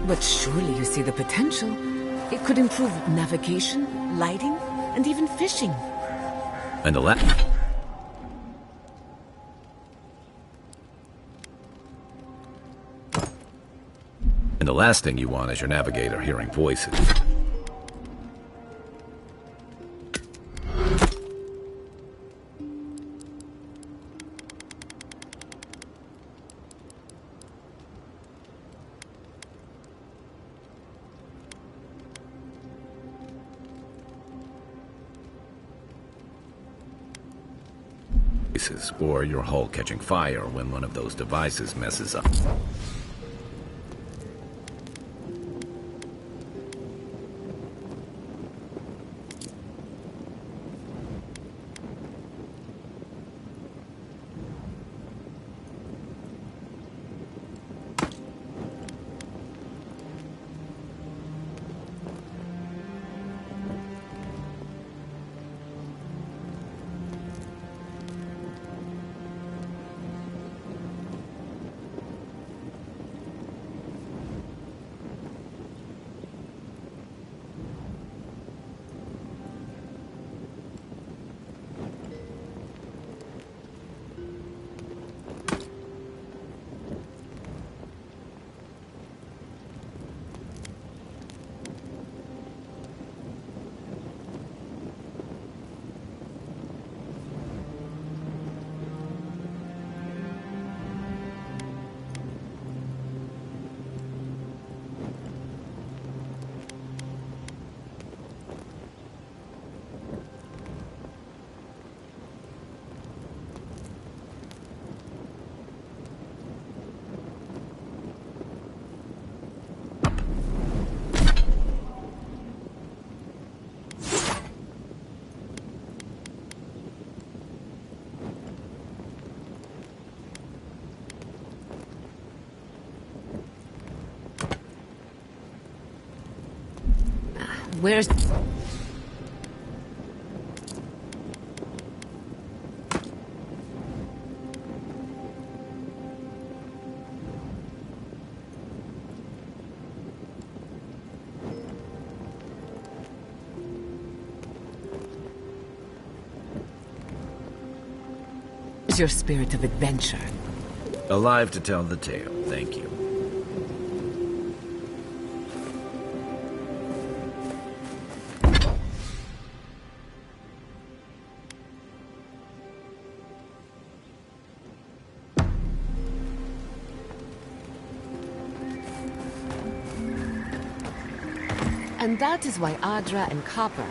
But surely you see the potential. It could improve navigation, lighting, and even fishing. And the last thing you want is your navigator hearing voices. Or your hull catching fire when one of those devices messes up. Where's... your spirit of adventure? Alive to tell the tale, thank you. And that is why Adra and Copper...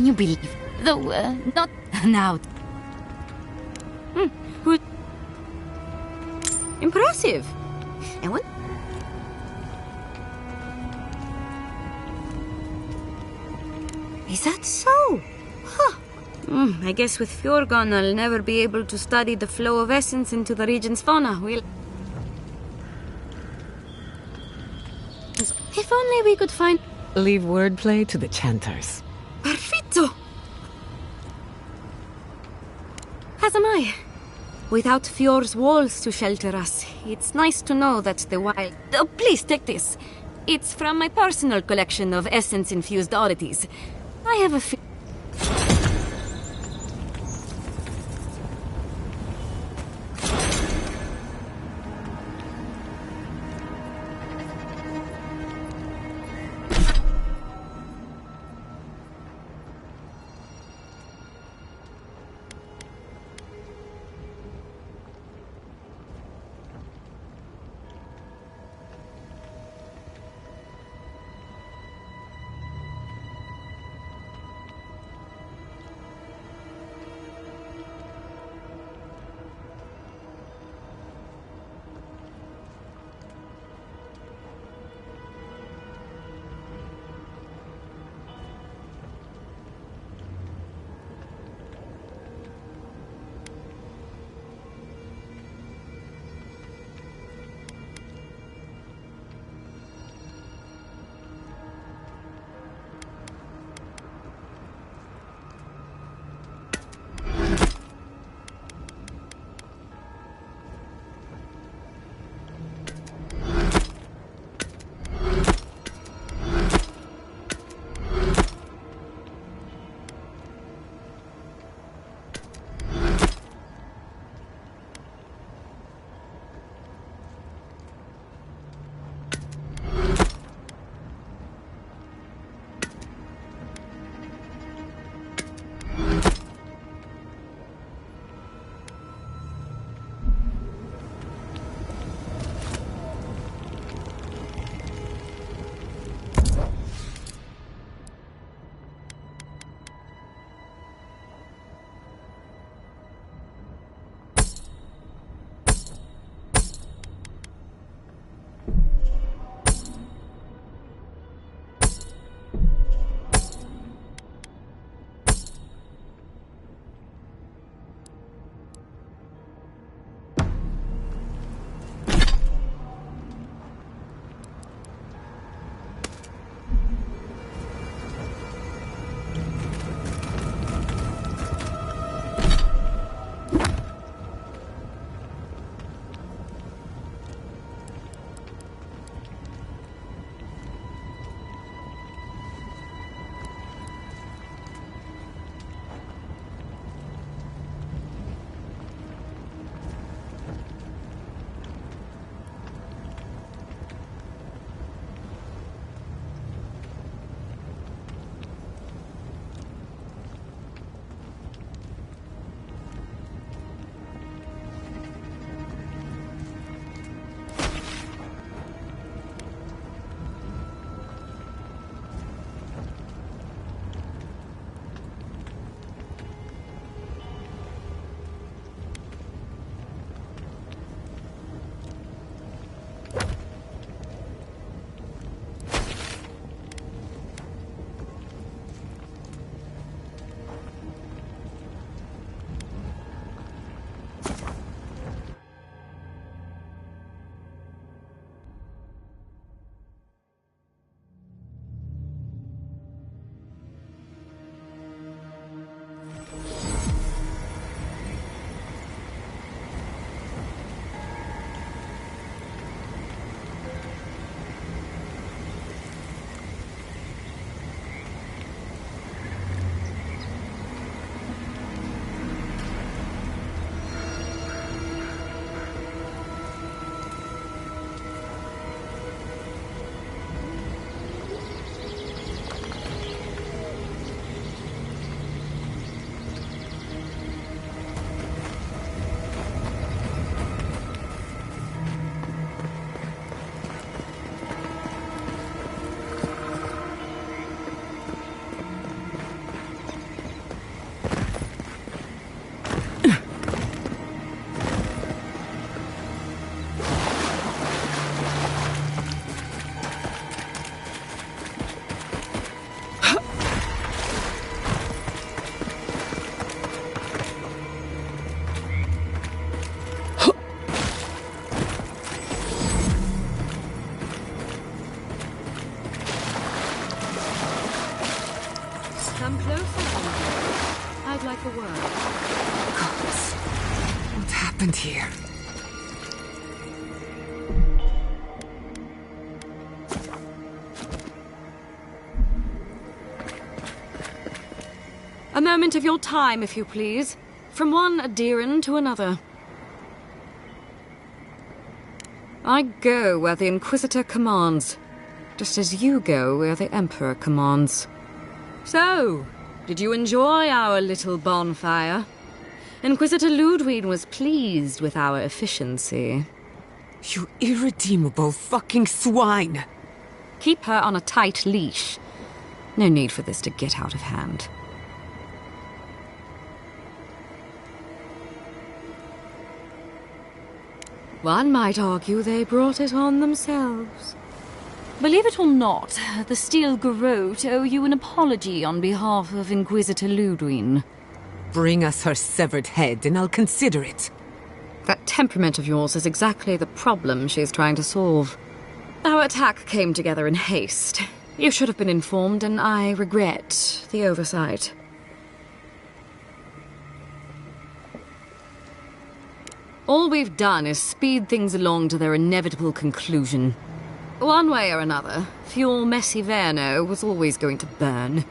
Can you believe? Though, not now. Who? Impressive. And what? Is that so? Huh. I guess with Fjord gone, I'll never be able to study the flow of essence into the region's fauna, will... If only we could find... Leave wordplay to the chanters. Perfetto! As am I. Without Fjord's walls to shelter us, it's nice to know that the wild... Oh, please take this. It's from my personal collection of essence-infused oddities. I have a happened here? A moment of your time, if you please. From one Adiran to another. I go where the Inquisitor commands, just as you go where the Emperor commands. So, did you enjoy our little bonfire? Inquisitor Ludwig was pleased with our efficiency. You irredeemable fucking swine! Keep her on a tight leash. No need for this to get out of hand. One might argue they brought it on themselves. Believe it or not, the Steel Garrote owe you an apology on behalf of Inquisitor Ludwig. Bring us her severed head and I'll consider it. That temperament of yours is exactly the problem she's trying to solve. Our attack came together in haste. You should have been informed, and I regret the oversight. All we've done is speed things along to their inevitable conclusion. One way or another, Fuel Messiverno was always going to burn.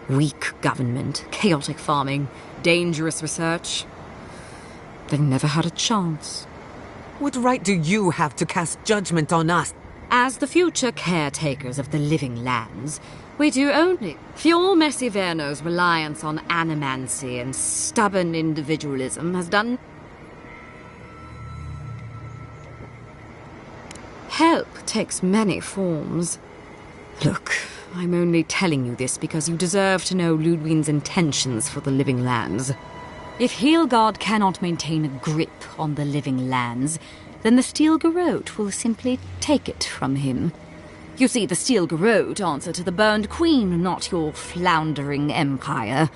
Weak government, chaotic farming, dangerous research. They never had a chance. What right do you have to cast judgment on us? As the future caretakers of the living lands, we do only. Fuel Messiverno's reliance on animancy and stubborn individualism has done. Help takes many forms. Look, I'm only telling you this because you deserve to know Ludwig's intentions for the living lands. If Heelgard cannot maintain a grip on the living lands, then the Steel Garrote will simply take it from him. You see, the Steel Garrote answer to the Burned Queen, not your floundering empire.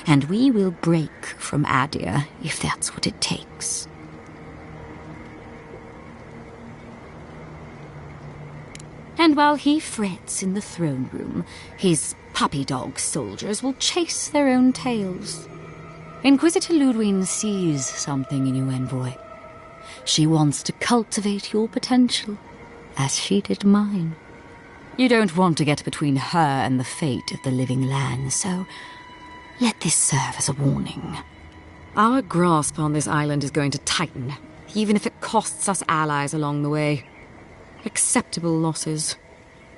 And we will break from Adir if that's what it takes. And while he frets in the throne room, his puppy dog soldiers will chase their own tails. Inquisitor Ludwig sees something in you, envoy. She wants to cultivate your potential, as she did mine. You don't want to get between her and the fate of the living land, so let this serve as a warning. Our grasp on this island is going to tighten, even if it costs us allies along the way. Acceptable losses.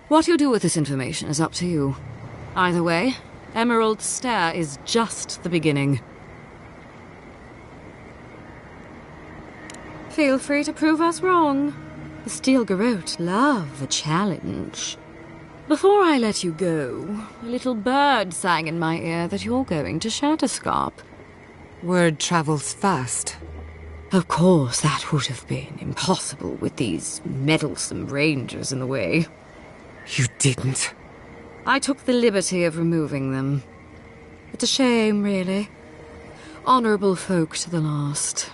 What you do with this information is up to you. Either way, Emerald Stair is just the beginning. Feel free to prove us wrong. The Steel Garrote love a challenge. Before I let you go, a little bird sang in my ear that you're going to Shatterscarp. Word travels fast. Of course, that would have been impossible with these meddlesome rangers in the way. You didn't. I took the liberty of removing them. It's a shame, really. Honorable folk to the last.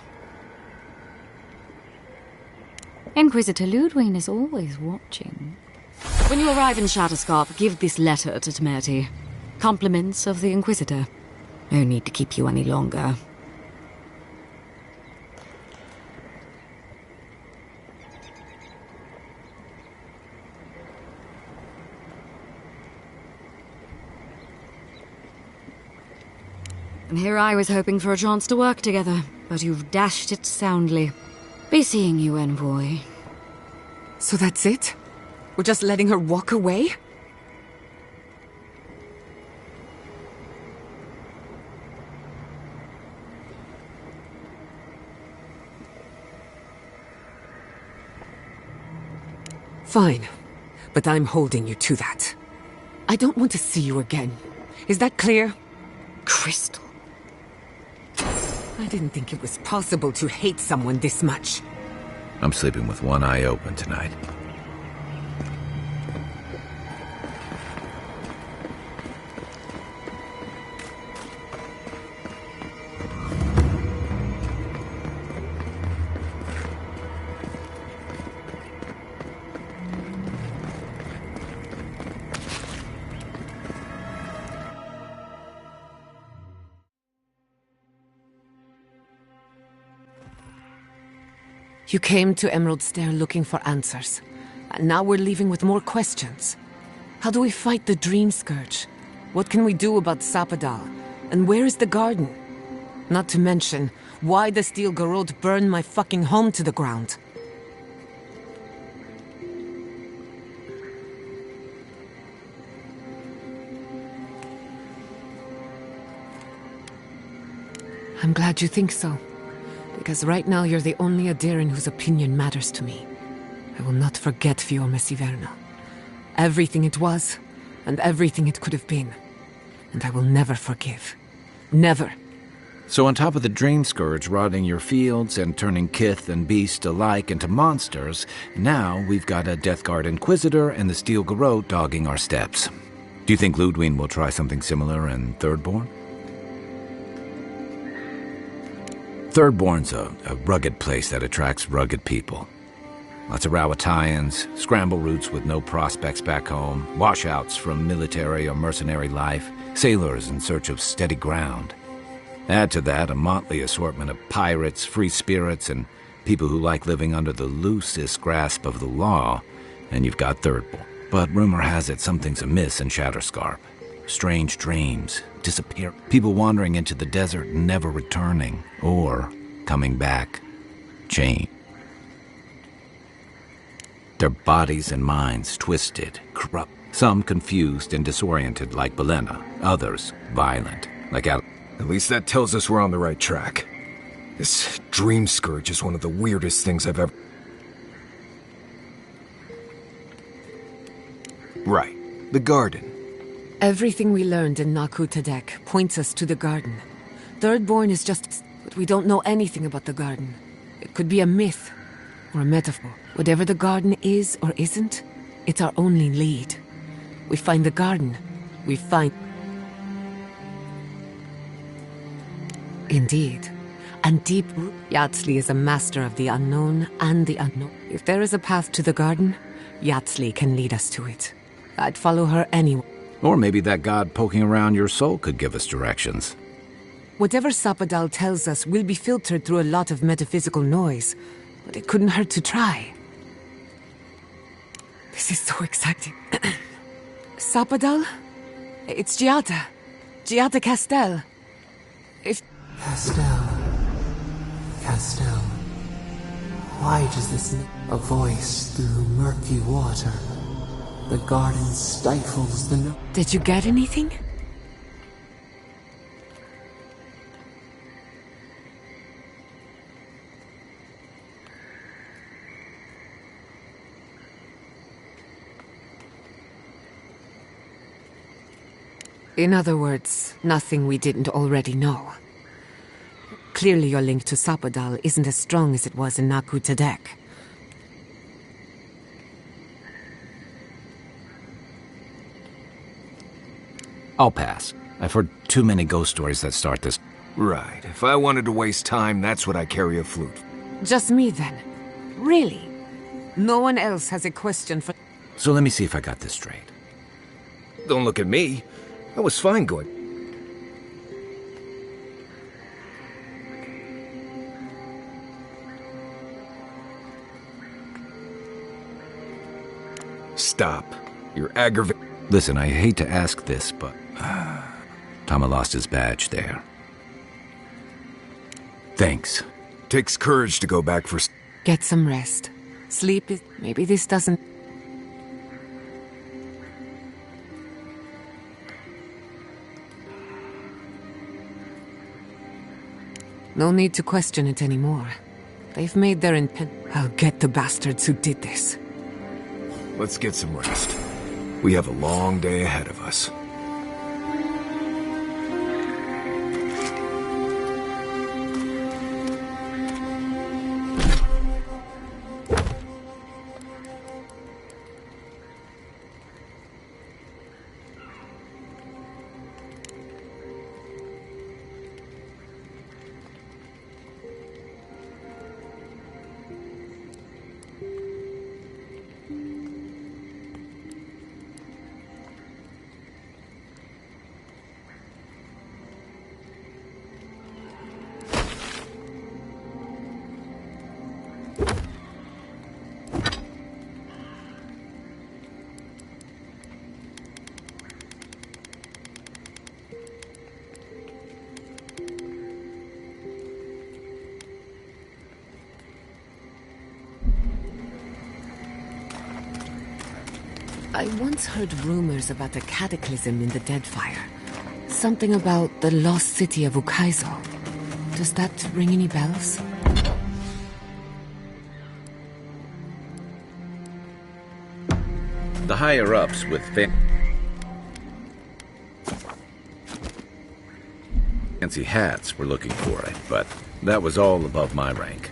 Inquisitor Ludwig is always watching. When you arrive in Shatterscarp, give this letter to Temerity. Compliments of the Inquisitor. No need to keep you any longer. And here I was hoping for a chance to work together, but you've dashed it soundly. Be seeing you, envoy. So that's it? We're just letting her walk away? Fine, but I'm holding you to that. I don't want to see you again. Is that clear? Crystal. I didn't think it was possible to hate someone this much. I'm sleeping with one eye open tonight. You came to Emerald Stair looking for answers, and now we're leaving with more questions. How do we fight the Dream Scourge? What can we do about Sapadal? And where is the garden? Not to mention, why the Steel Garrote burned my fucking home to the ground. I'm glad you think so. Because right now you're the only Adiran whose opinion matters to me. I will not forget Fiorma Siverna. Everything it was, and everything it could have been. And I will never forgive. Never. So on top of the Dream Scourge rotting your fields and turning kith and beast alike into monsters, now we've got a Death Guard Inquisitor and the Steel Garrote dogging our steps. Do you think Ludwig will try something similar in Thirdborn? Thirdborn's a rugged place that attracts rugged people. Lots of Rawatayans, scramble routes with no prospects back home, washouts from military or mercenary life, sailors in search of steady ground. Add to that a motley assortment of pirates, free spirits, and people who like living under the loosest grasp of the law, and you've got Thirdborn. But rumor has it something's amiss in Shatterscarp. Strange dreams, disappear, people wandering into the desert and never returning, or coming back, chained. Their bodies and minds twisted, corrupt. Some confused and disoriented like Belena, others violent, like Al. At least that tells us we're on the right track. This Dream Scourge is one of the weirdest things I've ever... Right, the garden. Everything we learned in Naku Tadek points us to the garden. Thirdborn is just... but we don't know anything about the garden. It could be a myth, or a metaphor. Whatever the garden is or isn't, it's our only lead. We find the garden, we find... Indeed. And deep... Yatsli is a master of the unknown and the unknown. If there is a path to the garden, Yatsli can lead us to it. I'd follow her anyway. Or maybe that god poking around your soul could give us directions. Whatever Sapadal tells us will be filtered through a lot of metaphysical noise, but it couldn't hurt to try. This is so exciting. Sapadal? It's Giada. Giada Castel. If... Castel. Why does this... A voice through murky water. The garden stifles the... Did you get anything? In other words, nothing we didn't already know. Clearly your link to Sapadal isn't as strong as it was in Naku Tadek. I'll pass. I've heard too many ghost stories that start this. Right. If I wanted to waste time, that's what I carry a flute. Just me then? Really? No one else has a question for... So let me see if I got this straight. Don't look at me. I was fine going. Stop. You're aggravating. Listen, I hate to ask this, but... Tama lost his badge there. Thanks. Takes courage to go back for... Get some rest. Sleep is... Maybe this doesn't... No need to question it anymore. They've made their intent. I'll get the bastards who did this. Let's get some rest. We have a long day ahead of us. I once heard rumors about a cataclysm in the Deadfire. Something about the lost city of Ukaizo. Does that ring any bells? The higher-ups with fancy hats were looking for it, but that was all above my rank.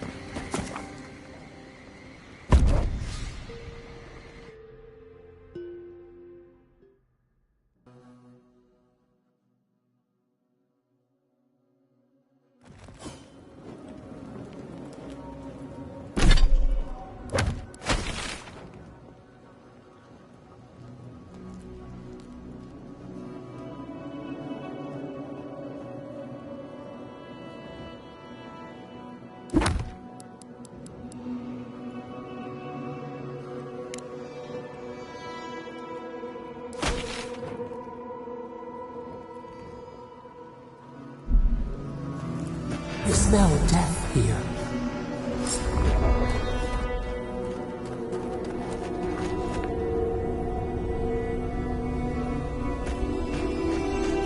You smell death here.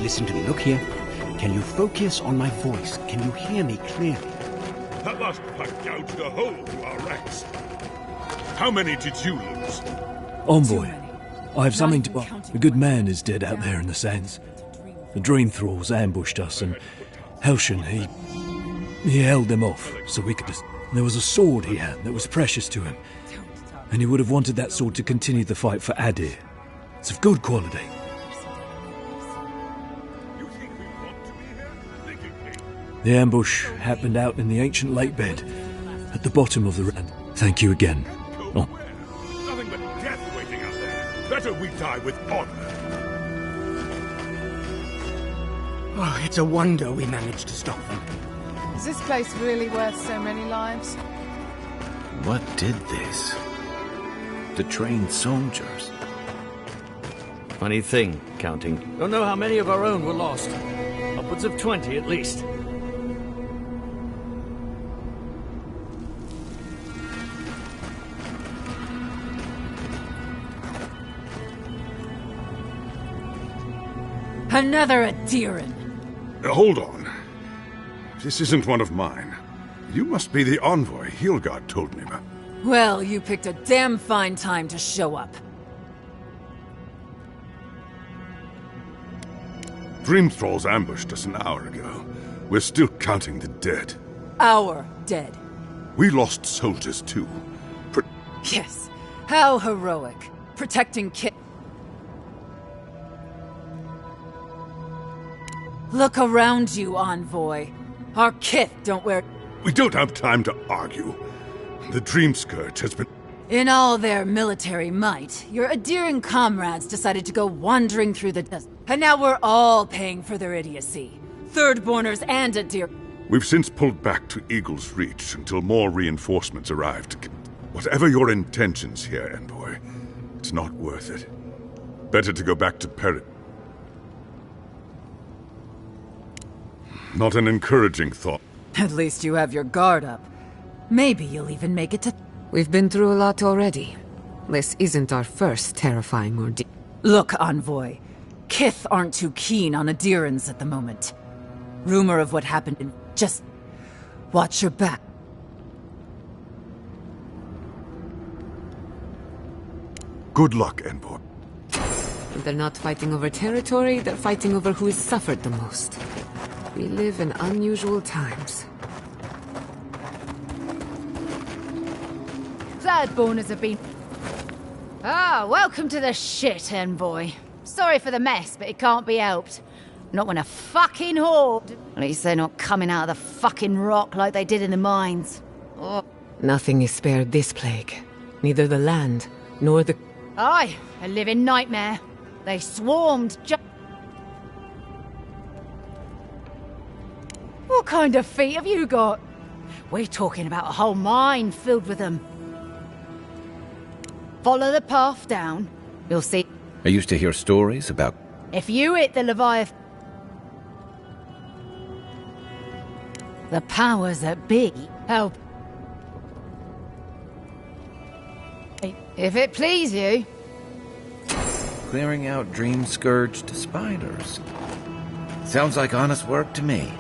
Listen to me, look here. Can you focus on my voice? Can you hear me clearly? That last fight gouged a hole through our ranks. How many did you lose? Envoy, I have something to... A good man is dead out there in the sands. The dream thralls ambushed us, and Helshin, he held them off, so we could... There was a sword he had that was precious to him, and he would have wanted that sword to continue the fight for Adir. It's of good quality. The ambush happened out in the ancient lake bed, at the bottom of the rand. Thank you again. Oh. Nothing but death waiting out there. Better we die with honor. Oh, it's a wonder we managed to stop them. Is this place really worth so many lives? What did this? To train soldiers. Funny thing, counting. Don't know how many of our own were lost. Upwards of 20 at least. Another Adiran. Hold on. This isn't one of mine. You must be the envoy Hilgard told me about. Well, you picked a damn fine time to show up. Dream thralls ambushed us an hour ago. We're still counting the dead. Our dead. We lost soldiers too. Yes. How heroic. Protecting Kit. Look around you, Envoy. Our kith don't wear... We don't have time to argue. The Dream Scourge has been... In all their military might, your Adiran comrades decided to go wandering through the desert. And now we're all paying for their idiocy. Thirdborners and Adir... We've since pulled back to Eagle's Reach until more reinforcements arrived. Whatever your intentions here, Envoy, it's not worth it. Better to go back to Perit. Not an encouraging thought. At least you have your guard up. Maybe you'll even make it to... We've been through a lot already. This isn't our first terrifying ordeal. Look, Envoy. Kith aren't too keen on Adirans at the moment. Rumor of what happened in... Just... watch your back. Good luck, Envoy. They're not fighting over territory, they're fighting over who has suffered the most. We live in unusual times. Thirdborners have been... Ah, welcome to the shit, Envoy. Sorry for the mess, but it can't be helped. Not when a fucking horde... At least they're not coming out of the fucking rock like they did in the mines. Oh. Nothing is spared this plague. Neither the land, nor the... Aye, a living nightmare. They swarmed just... What kind of feet have you got? We're talking about a whole mine filled with them. Follow the path down. You'll see. I used to hear stories about... If you hit the Leviathan... The powers that be help. If it please you. clearing out dream-scourged spiders. Sounds like honest work to me.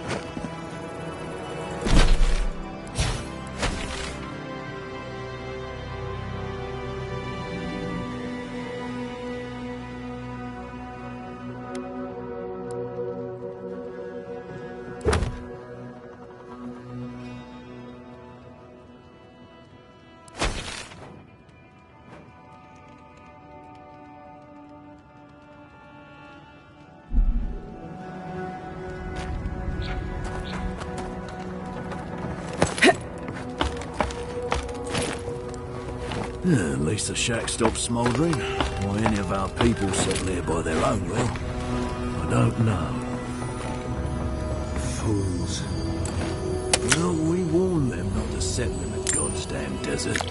At least the shack stopped smouldering. Why any of our people settle here by their own will, I don't know. Fools. Well, we warned them not to settle in the goddamn desert.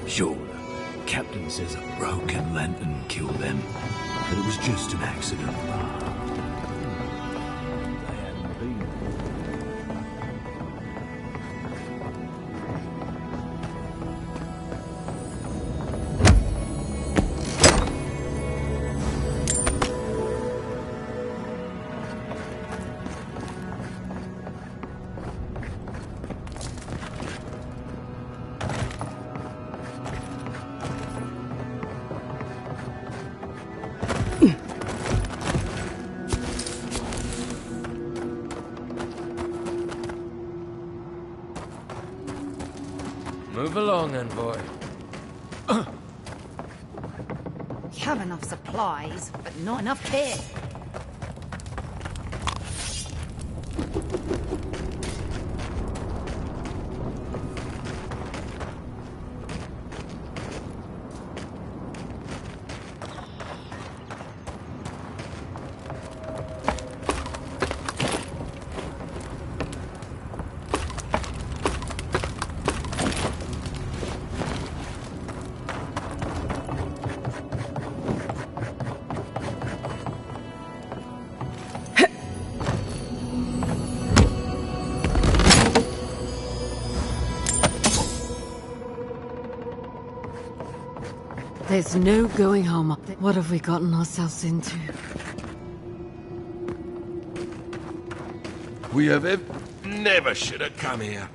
Sure, the captain says a broken lantern killed them, but it was just an accident. They hadn't been. Move along, envoy. We have enough supplies, but not enough care. There's no going home. What have we gotten ourselves into? We have never should have come here.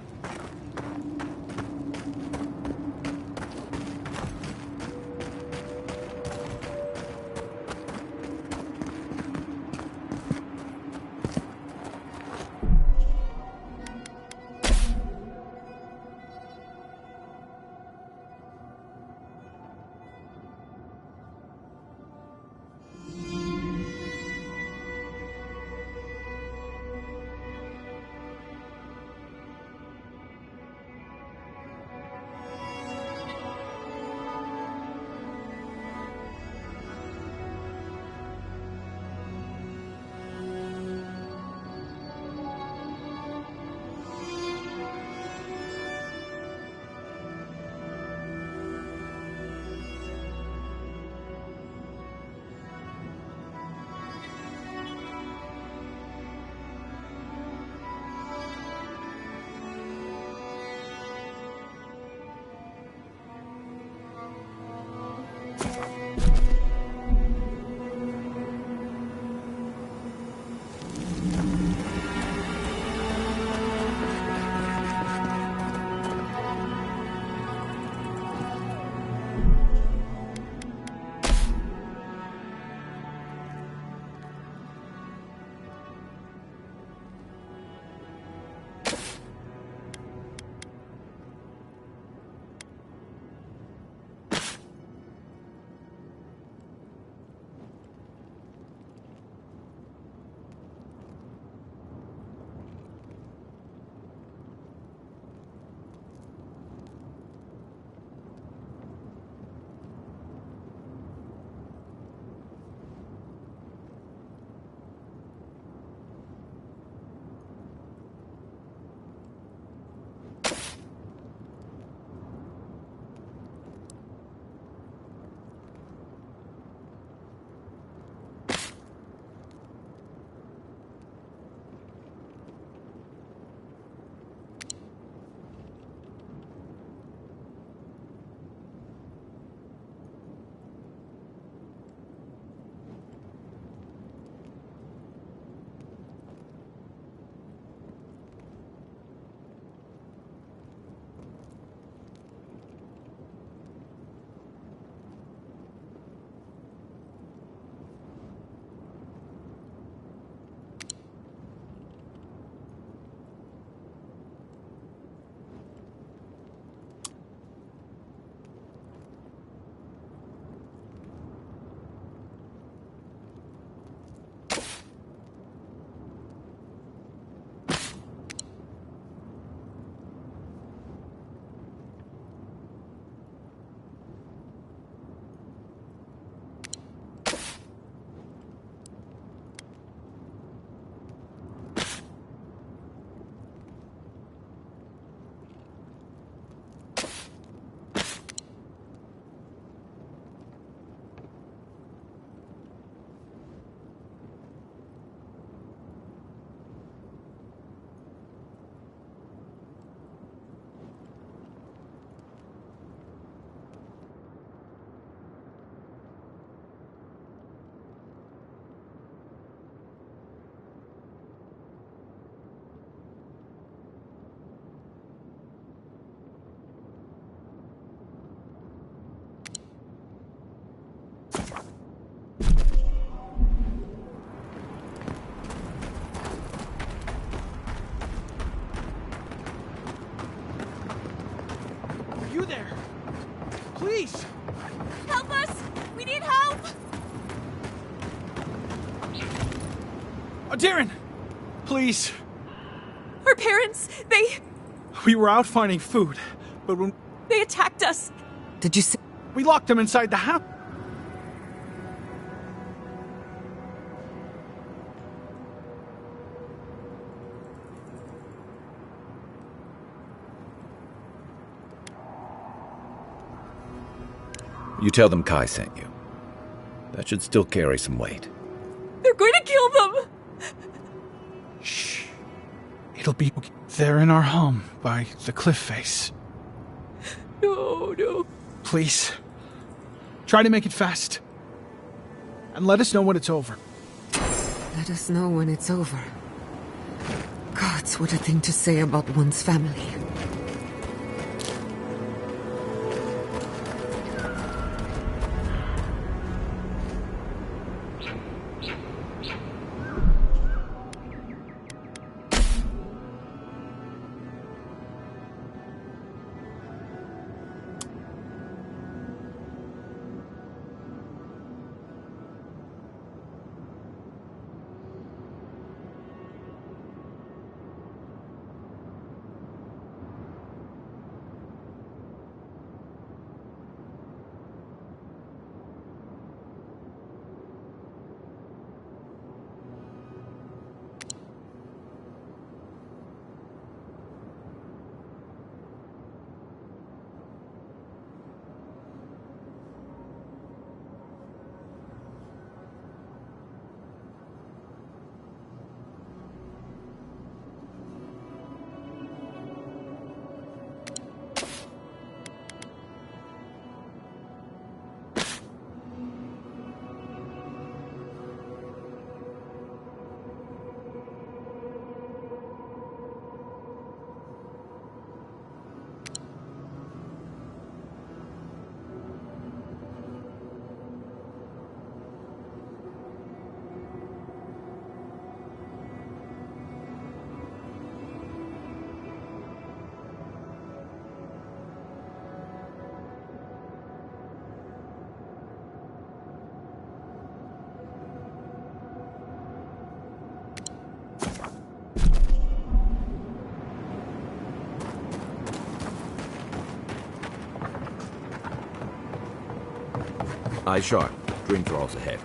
there! Please! Help us! We need help! Darren! Please! Our parents, We were out finding food, but when they attacked us. Did you see? we locked them inside the house. You tell them Kai sent you. That should still carry some weight. They're going to kill them! Shh. It'll be okay. They're in our home by the cliff face. No. Please. Try to make it fast. And let us know when it's over. Let us know when it's over. Gods, what a thing to say about one's family. Eyes sharp. Dream thralls ahead.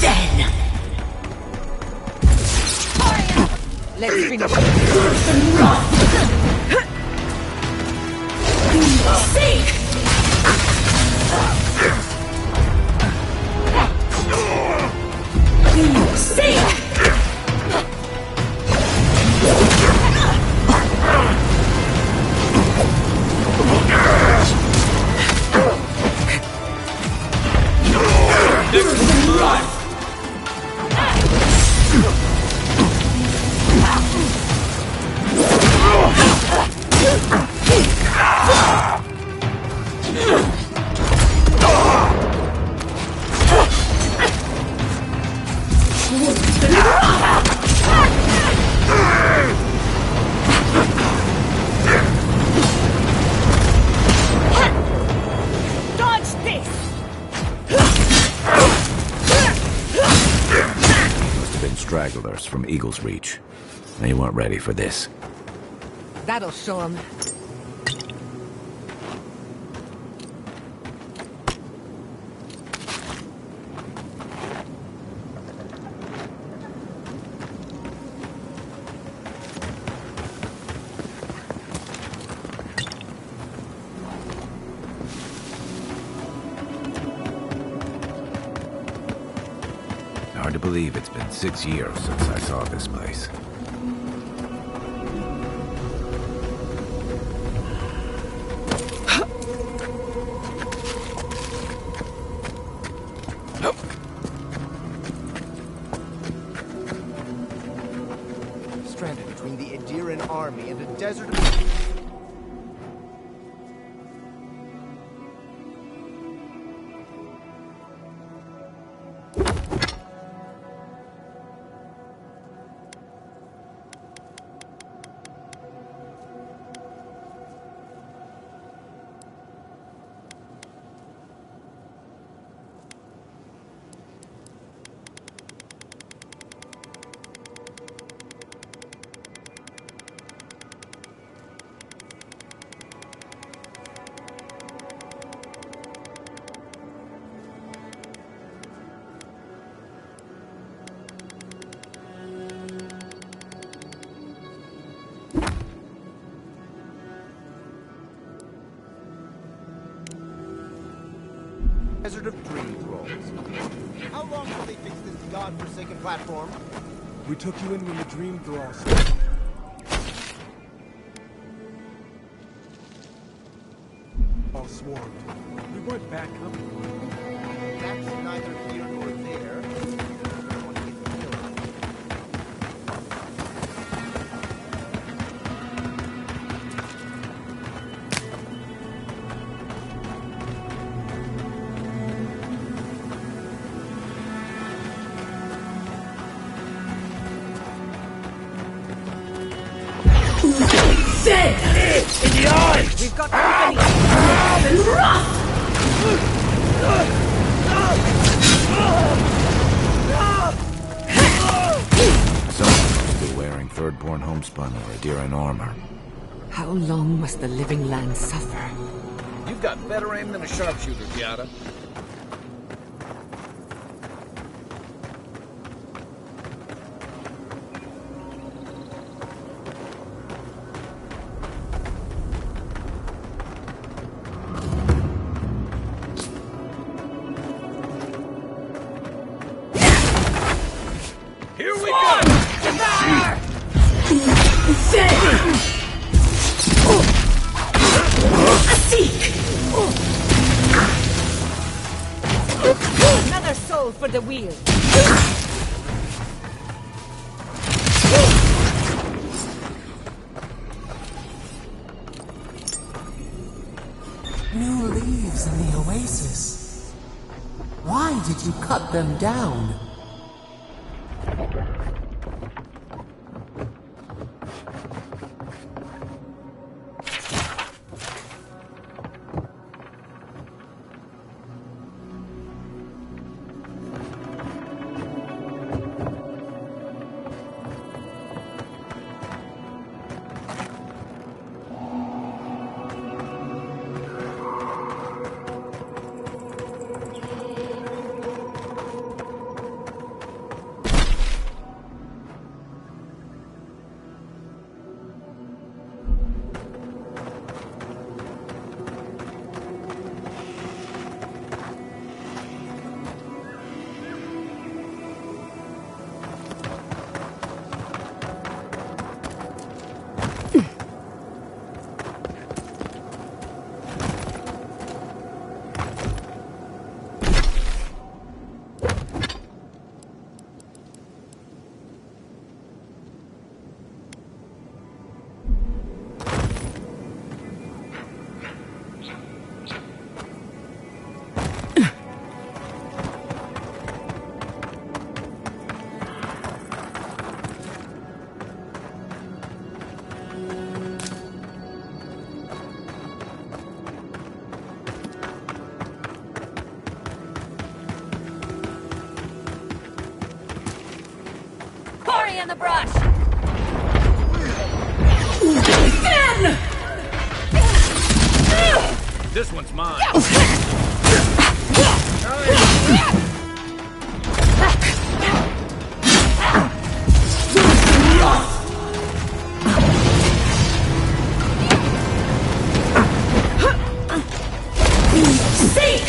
Then! Let's finish. Seek! Seek! Stragglers from Eagle's Reach. They weren't ready for this. That'll show them. Hard to believe it's been 6 years since I saw this place. Stranded between the Adiran army and a desert. Desert of Dream Thralls. How long till they fix this godforsaken platform? We took you in when the Dream Thralls... all swarmed. We weren't back up. That's neither here nor there. I want to get killed. Dead! In the eyes! We've got company! Someone must be wearing Thirdborn homespun or Adiran armor. How long must the living land suffer? You've got better aim than a sharpshooter, Giada. Here we go! Another soul for the wheel. New leaves in the oasis. Why did you cut them down? In the brush! Ben! This one's mine. Seek!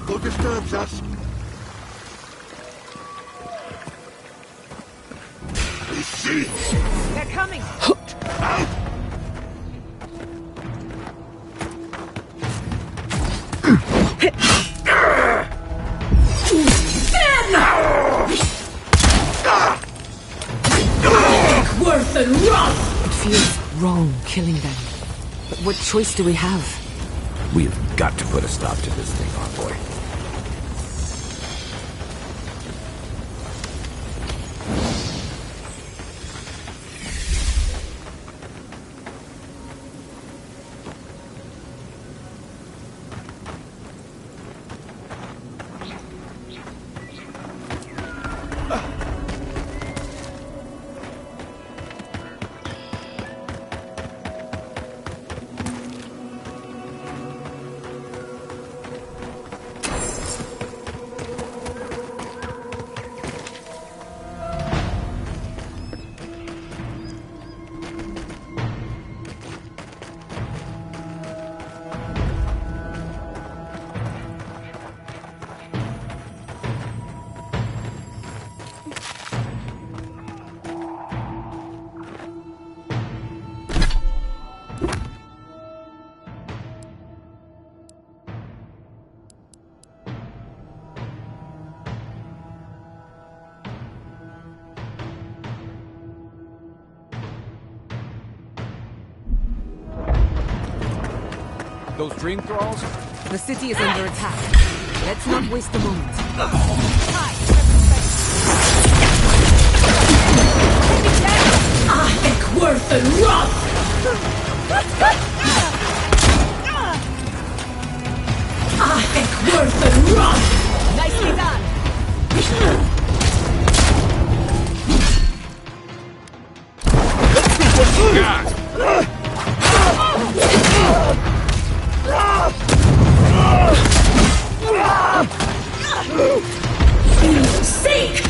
Who disturbs us? We see. They're coming! Worth and wrath! It feels wrong killing them. But what choice do we have? We've got to put a stop to this thing, Envoy. Those dream thralls? The city is under attack. Let's not waste a moment. Worth and wrath! Worth and wrath! Nicely done! Seek!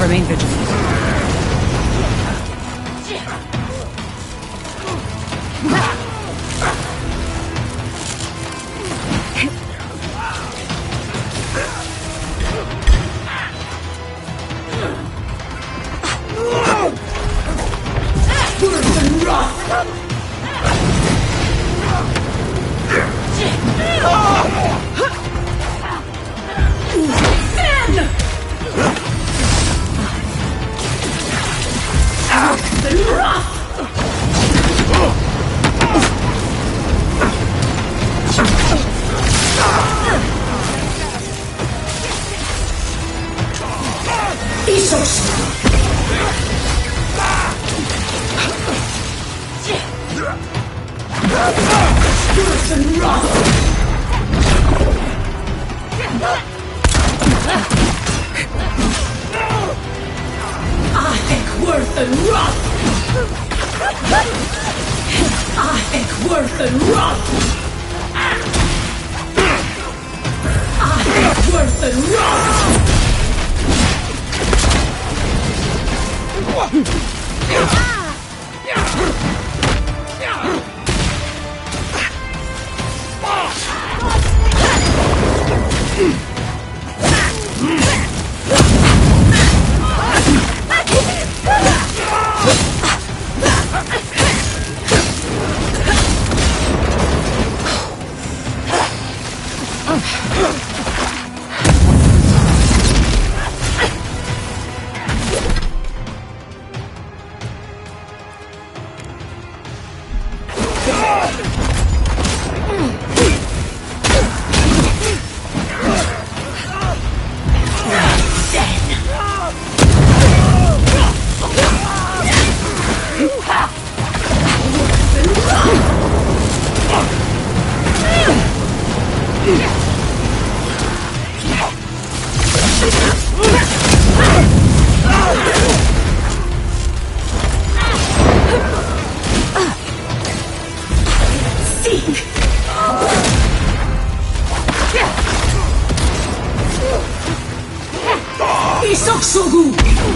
Remain vigilant. Worth and wrath!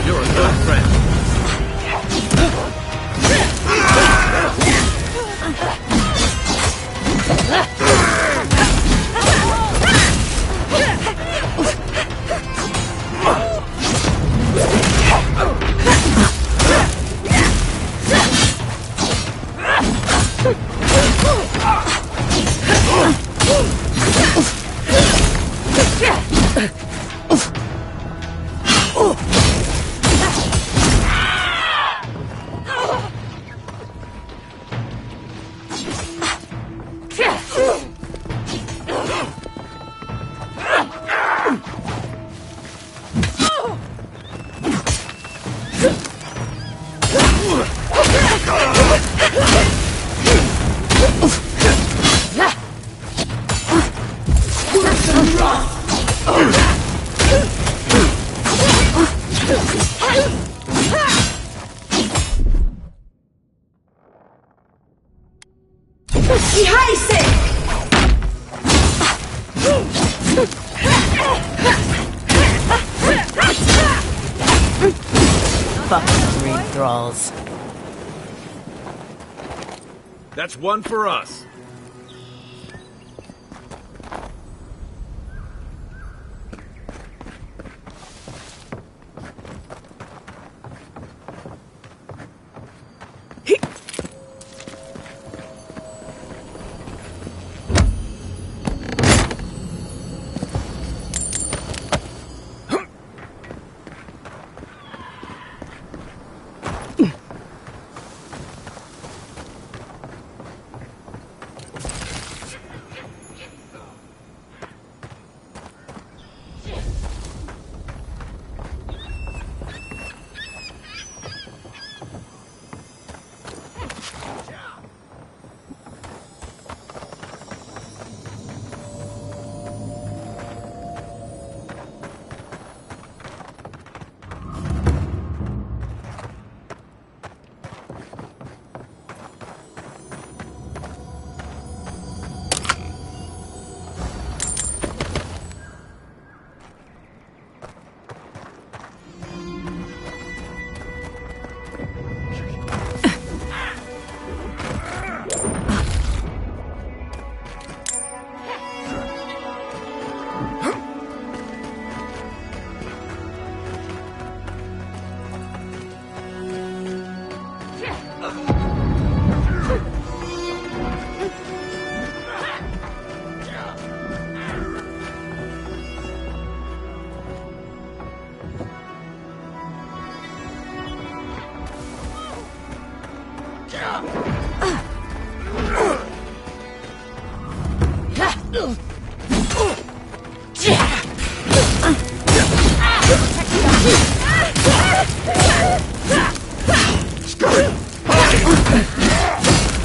You're a good friend. Fucking green thralls. That's one for us.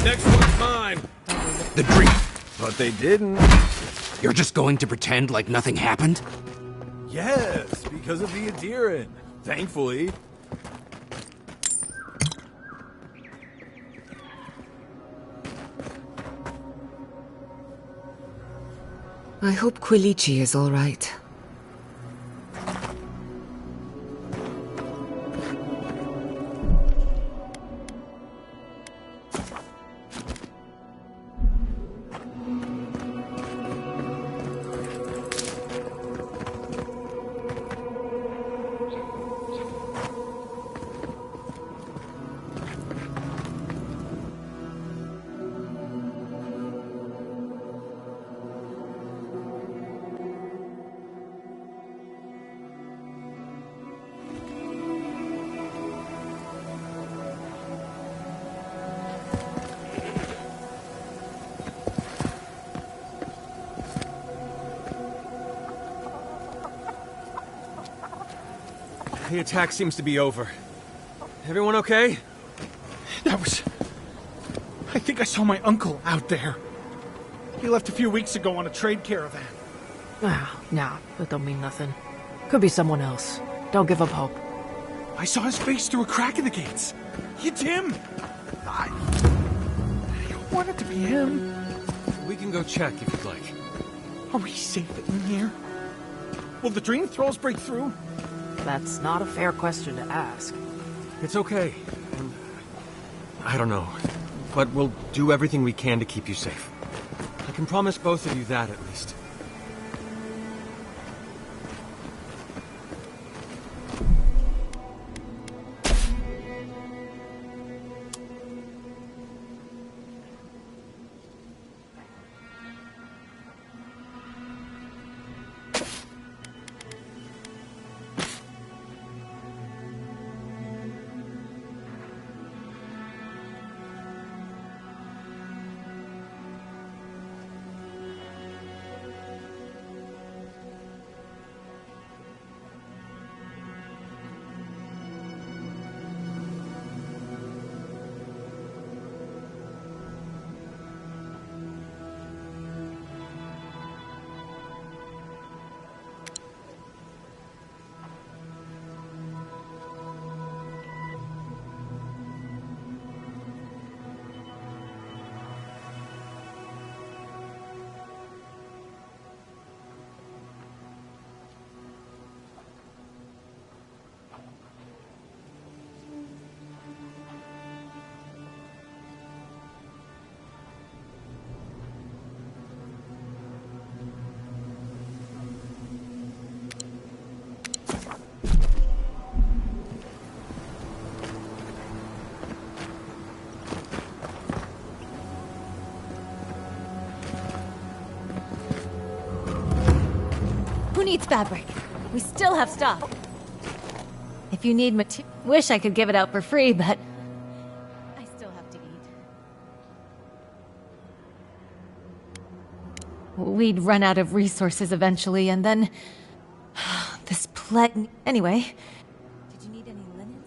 Next one's mine. The dream. But they didn't. You're just going to pretend like nothing happened? Yes, because of the Adiran. Thankfully. I hope Quilici is all right. The attack seems to be over. Everyone okay? That was... I think I saw my uncle out there. He left a few weeks ago on a trade caravan. Ah, nah, that don't mean nothing. Could be someone else. Don't give up hope. I saw his face through a crack in the gates. It's him! I want it to be him. We can go check if you'd like. Are we safe in here? Will the dream thralls break through? That's not a fair question to ask. It's okay. I don't know. But we'll do everything we can to keep you safe. I can promise both of you that, at least. Who needs fabric? We still have stuff. If you need material, wish I could give it out for free, but I still have to eat. We'd run out of resources eventually, and then this plague. Anyway, did you need any linens?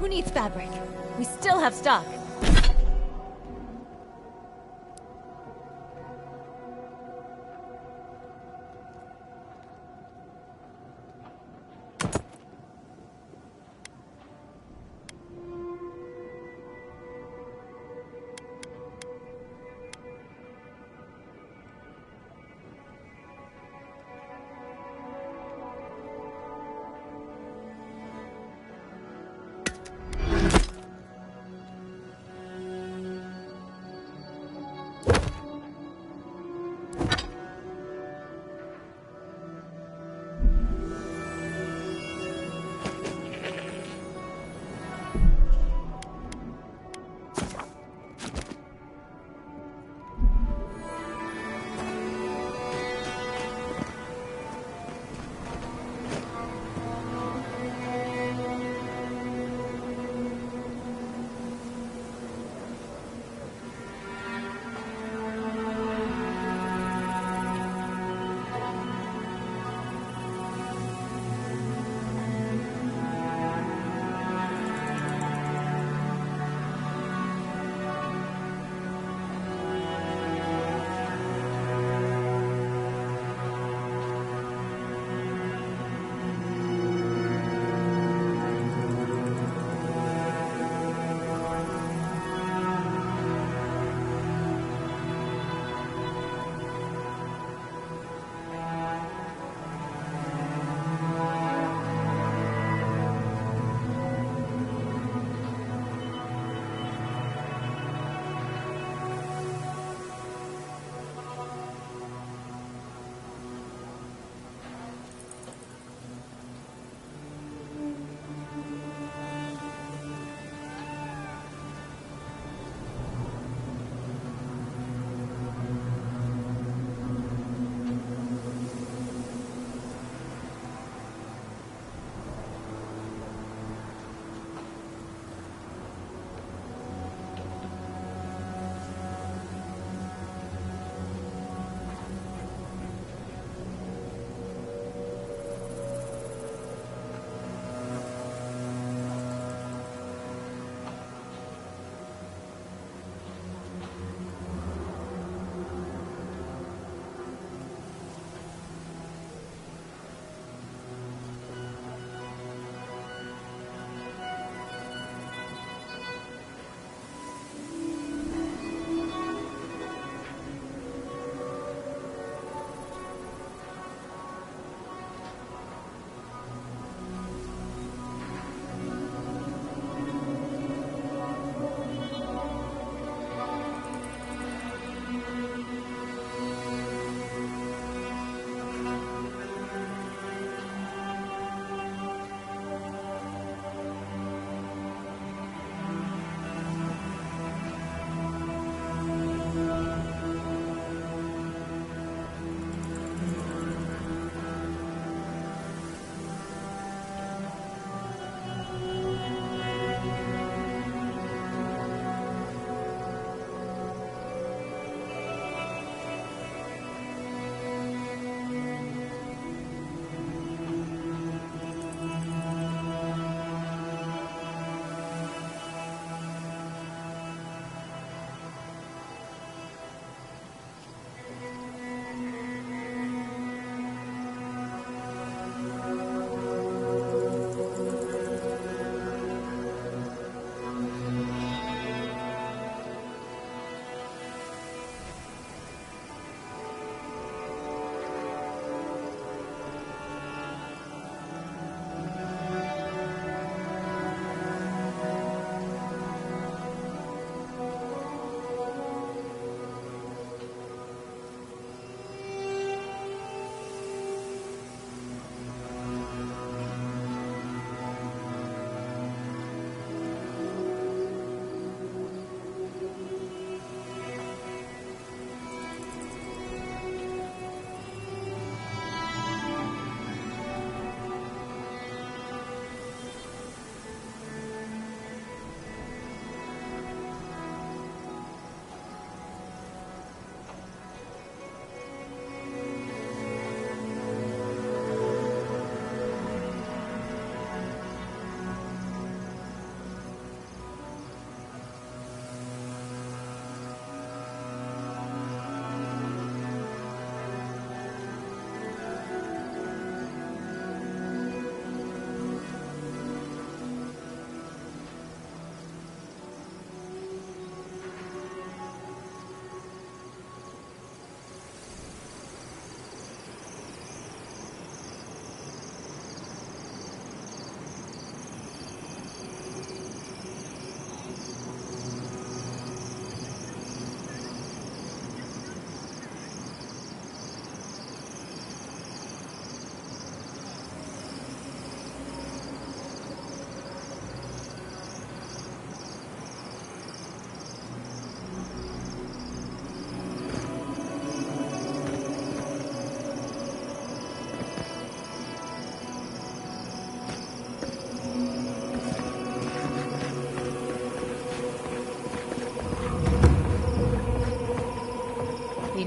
Who needs fabric? We still have stock.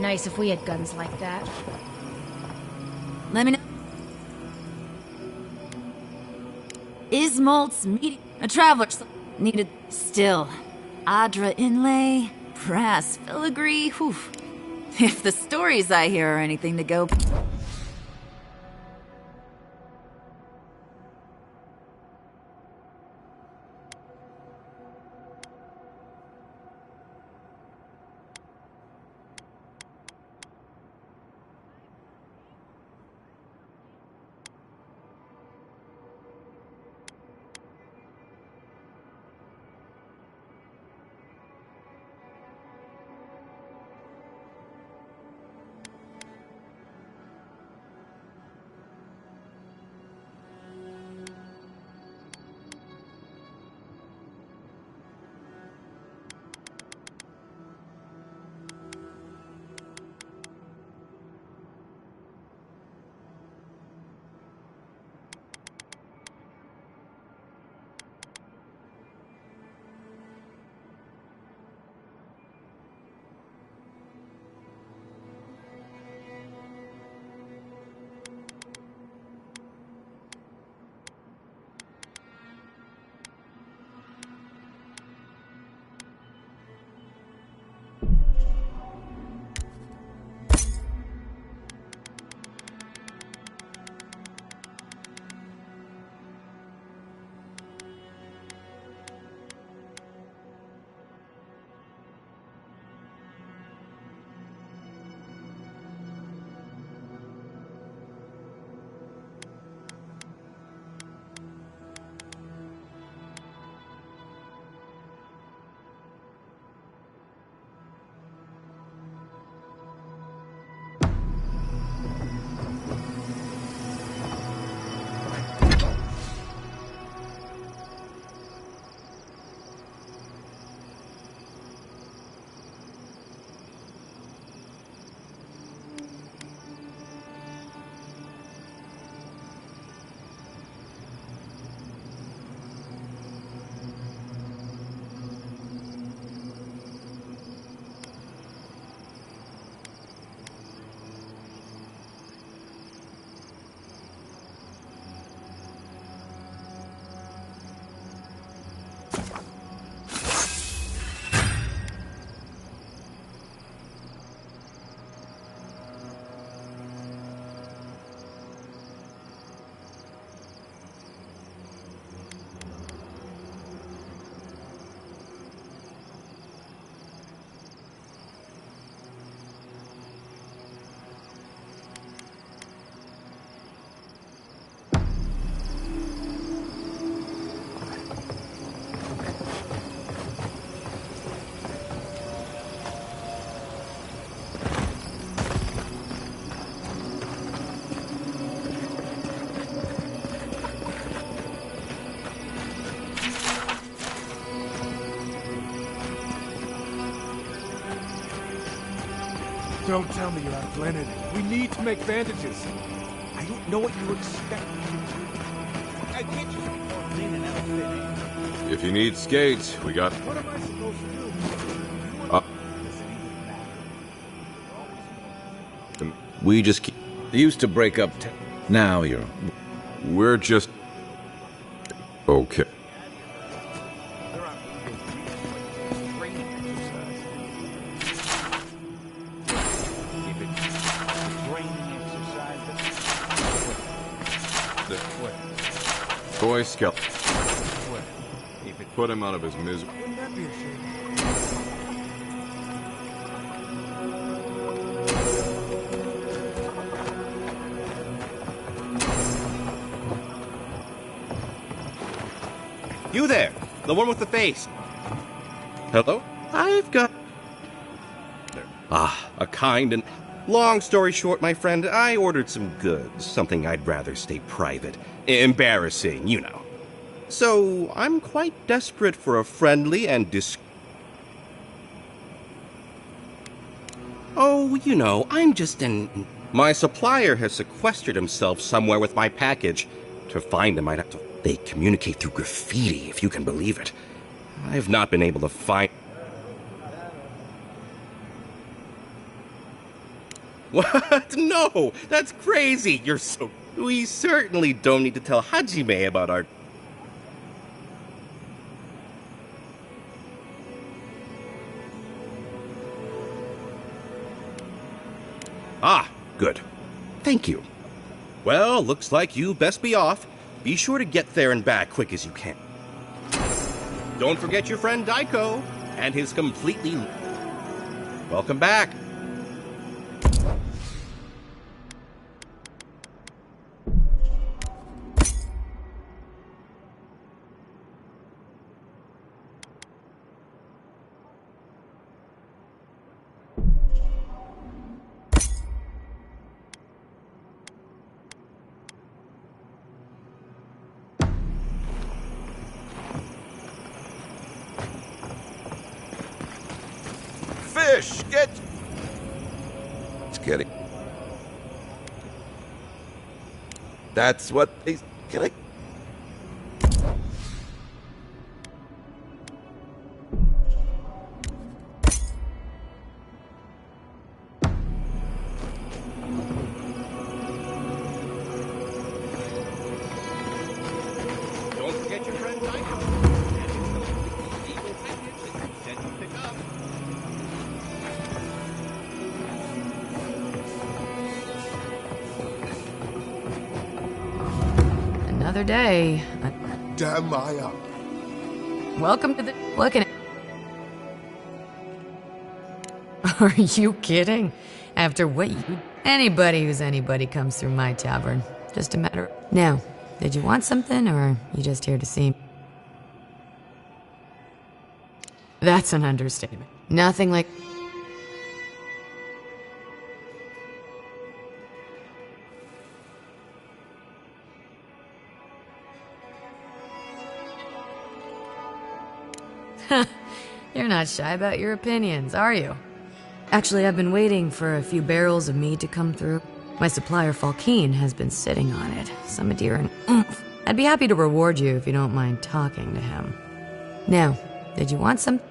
nice if we had guns like that. Let me know. Ismalt's meeting. A traveler's needed still. Adra inlay, brass filigree. Whew. If the stories I hear are anything to go. Don't tell me you're outplanted. We need to make bandages. I don't know what you expect me to do. I can't just be walking in and outfitting. If you need skates, we got... What am I supposed to do? We just keep... Used to break up... Now you're... We're just... Okay. Boy Scout. Put him out of his misery. Wouldn't that be a shame? You there, the one with the face. Hello? I've got... a kind and... Long story short, my friend, I ordered some goods, something I'd rather stay private. Embarrassing, you know. So, I'm quite desperate for a friendly and Oh, you know, I'm just an... My supplier has sequestered himself somewhere with my package. To find him, I'd have to... They communicate through graffiti, if you can believe it. I've not been able to find... What? No, that's crazy. You're so... We certainly don't need to tell Hajime about our... Ah, good. Thank you. Well, looks like you best be off. Be sure to get there and back quick as you can. Don't forget your friend Daiko and his completely... Welcome back. Fish, get... It's kidding. That's what he's killing. Don't forget your friend Daiko. And his completely legal package that you said you'd pick up. Another day. Damn I up. Welcome to the... Looking at... Are you kidding? After what you... Anybody who's anybody comes through my tavern. Just a matter... Now, did you want something, or are you just here to see... That's an understatement. Nothing like... You're not shy about your opinions, are you? Actually, I've been waiting for a few barrels of mead to come through. My supplier, Falkeen, has been sitting on it. Some Madeira and oomph. I'd be happy to reward you if you don't mind talking to him. Now, did you want some?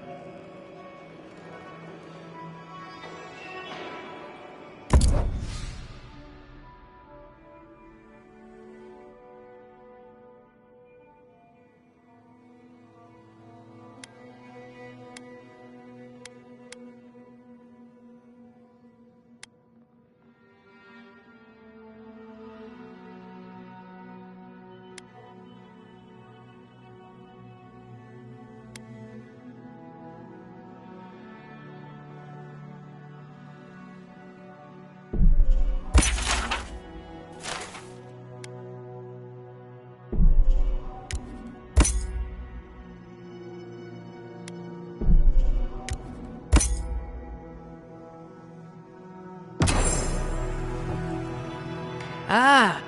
Ah!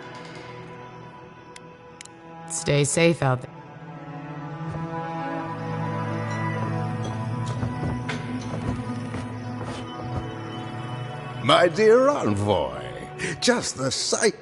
Stay safe out there. My dear envoy, just the sight...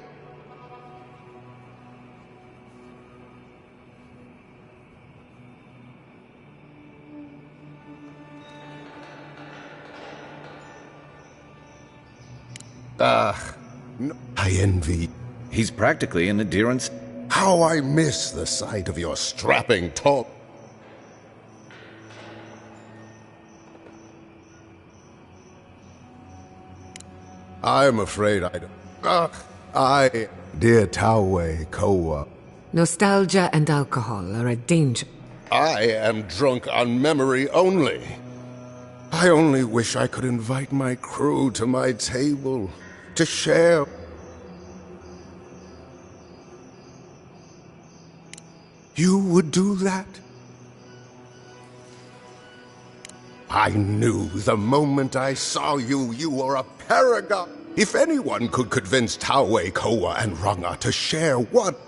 No, I envy... He's practically an adherence. How I miss the sight of your strapping talk. I'm afraid I don't... Dear Taue Koa... Nostalgia and alcohol are a danger. I am drunk on memory only. I only wish I could invite my crew to my table, to share... You would do that? I knew the moment I saw you, you were a paragon. If anyone could convince Taue, Koa, and Ranga to share what...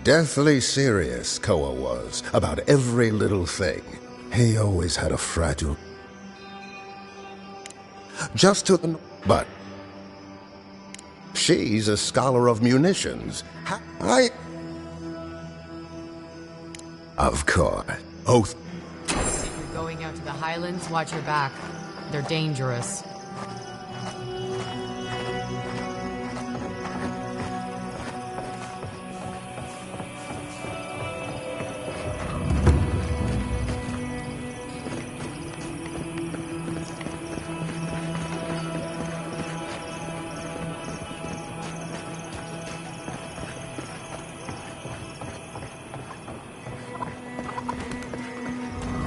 Deathly serious, Koa was, about every little thing. He always had a fragile... Just to... But... She's a scholar of munitions. Of course. Oath. If you're going out to the Highlands, watch your back. They're dangerous.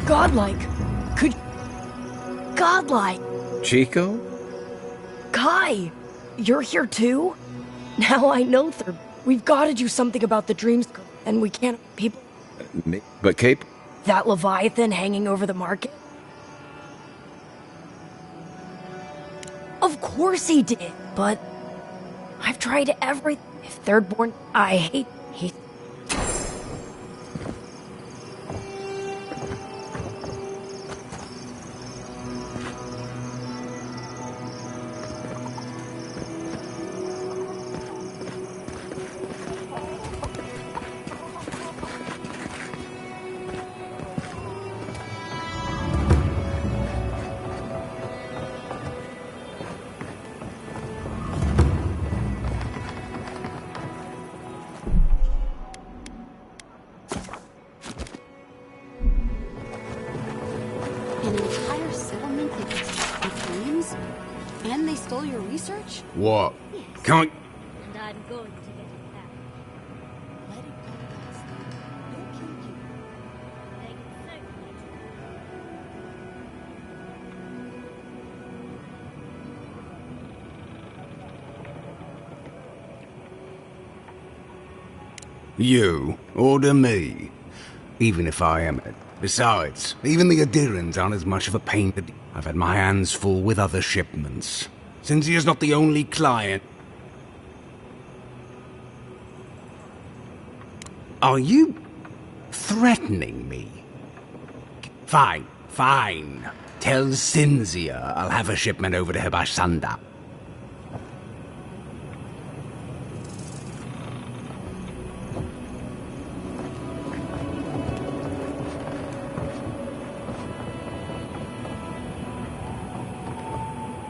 Godlike. Godlike. Chico? Kai, you're here too? Now I know we've got to do something about the dreams, and we can't people. Me? But Cape? That Leviathan hanging over the market? Of course he did, but I've tried everything. If Thirdborn, I hate. What? Can't... And I'm going to get it back. Let it go, guys. Don't kill you. They can certainly You order me, even if I am it. Besides, even the Adirans aren't as much of a pain to... I've had my hands full with other shipments. Since he is not the only client... Are you threatening me? Fine, fine. Tell Cynthia I'll have a shipment over to her by sundown.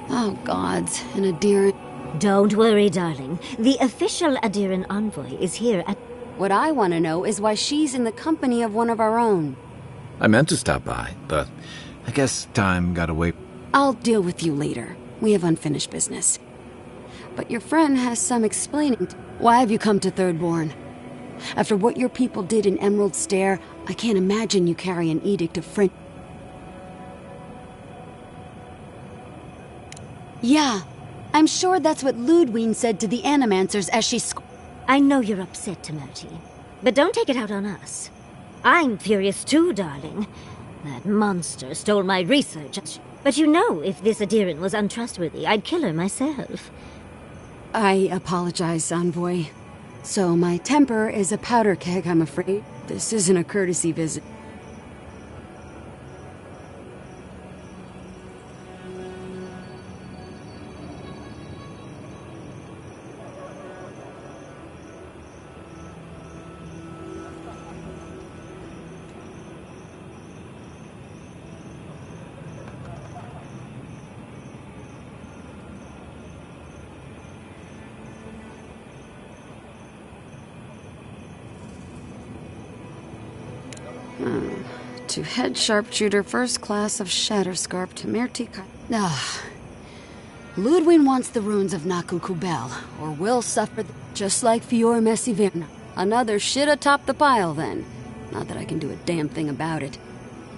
Oh, gods, an Adiran. Don't worry, darling. The official Adiran envoy is here at... What I want to know is why she's in the company of one of our own. I meant to stop by, but I guess time got away. I'll deal with you later. We have unfinished business. But your friend has some explaining. Why have you come to Thirdborn? After what your people did in Emerald Stair, I can't imagine you carry an edict of friend. Yeah, I'm sure that's what Ludwine said to the Animancers as she I know you're upset, Timothy, but don't take it out on us. I'm furious too, darling. That monster stole my research. But you know, if this Adiran was untrustworthy, I'd kill her myself. I apologize, Envoy. So my temper is a powder keg, I'm afraid. This isn't a courtesy visit. To head sharpshooter, first class of Shatterscarp to Mertika. Ludwin wants the ruins of Nakukubel, or will suffer just like Fior Messiverna. Another shit atop the pile, then. Not that I can do a damn thing about it.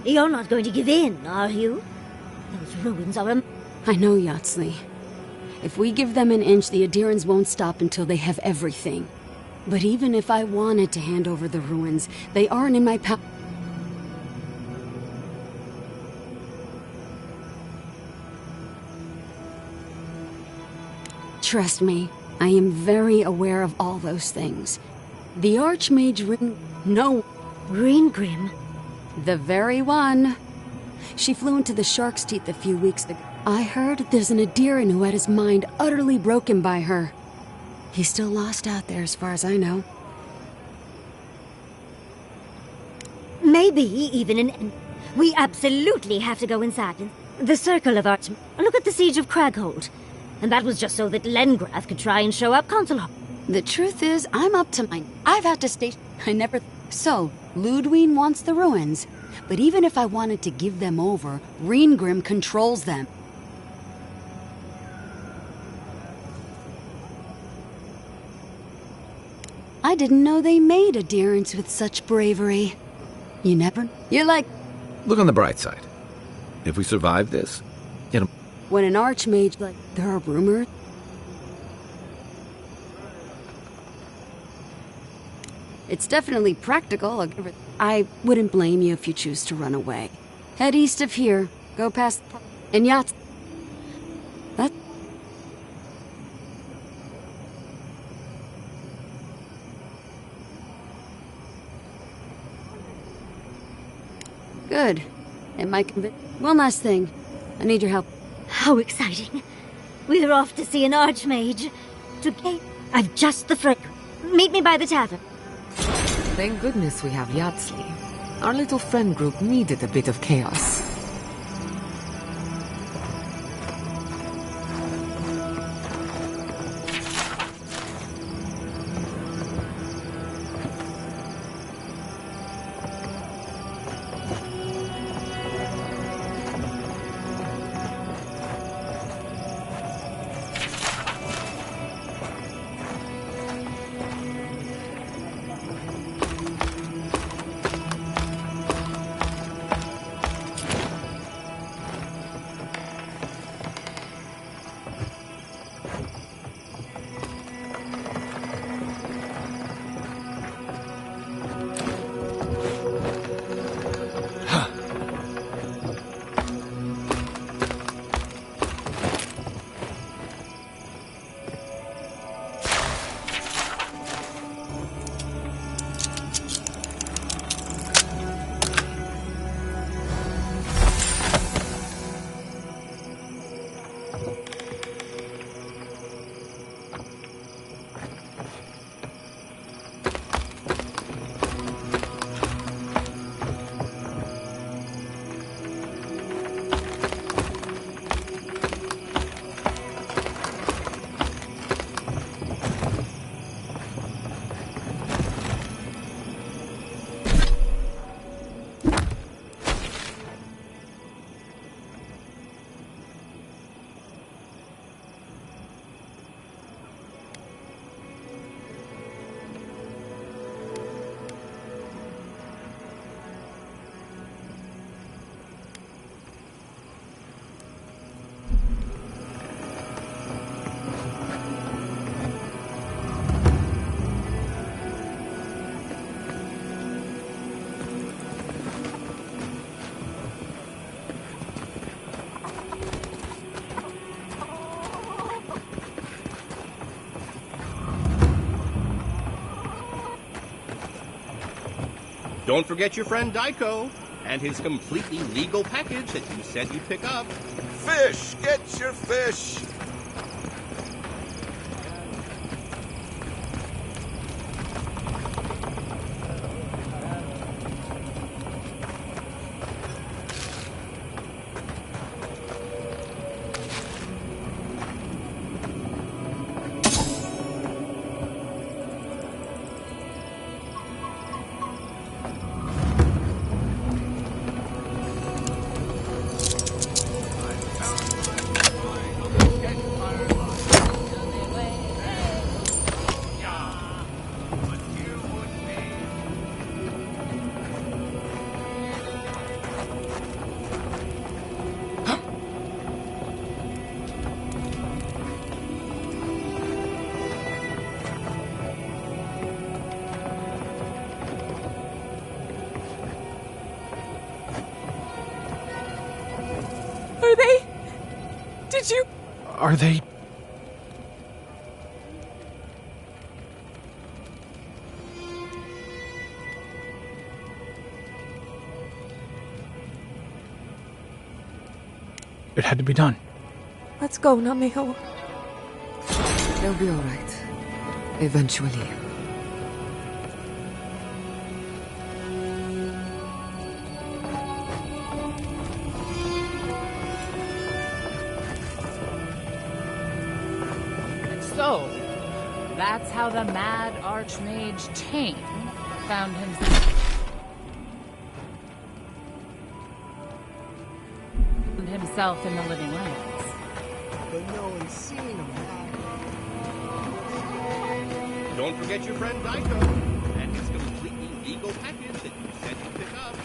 You're not going to give in, are you? Those ruins are I know, Yatsley. If we give them an inch, the Adirans won't stop until they have everything. But even if I wanted to hand over the ruins, they aren't in my power. Trust me, I am very aware of all those things. The Archmage No. Ringrim? The very one. She flew into the Shark's Teeth a few weeks ago. I heard there's an Adiran who had his mind utterly broken by her. He's still lost out there as far as I know. Maybe even an... We absolutely have to go inside. The Circle of Arch... Look at the Siege of Craghold. And that was just so that Lengrath could try and show up Consul. The truth is, I'm up to mine. I've had to stay... I never... So, Ludwig wants the ruins. But even if I wanted to give them over, Reengrim controls them. I didn't know they made adherents with such bravery. You never... You're like... Look on the bright side. If we survive this, it'll... When an archmage, like... There are rumors... It's definitely practical. I wouldn't blame you if you choose to run away. Head east of here. Go past... And yachts... That... Good. It might convince... One last thing. I need your help. How exciting. We're off to see an archmage. To pay... I've just the fragrance. Meet me by the tavern. Thank goodness we have Yatsley. Our little friend group needed a bit of chaos. Don't forget your friend Daiko and his completely legal package that you said you'd pick up. Fish! Get your fish! Are they? Did you? Are they? It had to be done. Let's go, Namiho. They'll be all right. Eventually. So, that's how the mad archmage Tane found himself in the living lands. But no one's seen him. Don't forget your friend Daiko and his completely legal package that you said you'd pick up.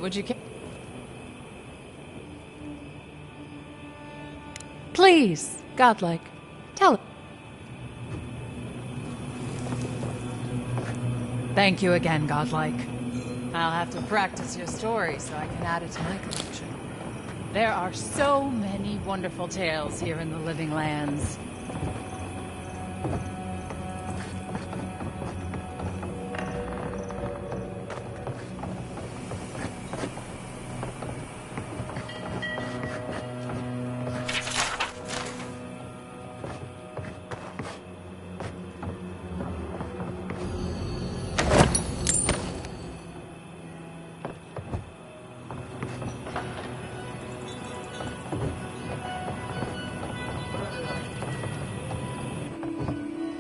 Would you Please, godlike, tell it. Thank you again, godlike. I'll have to practice your story so I can add it to my collection. There are so many wonderful tales here in the living lands.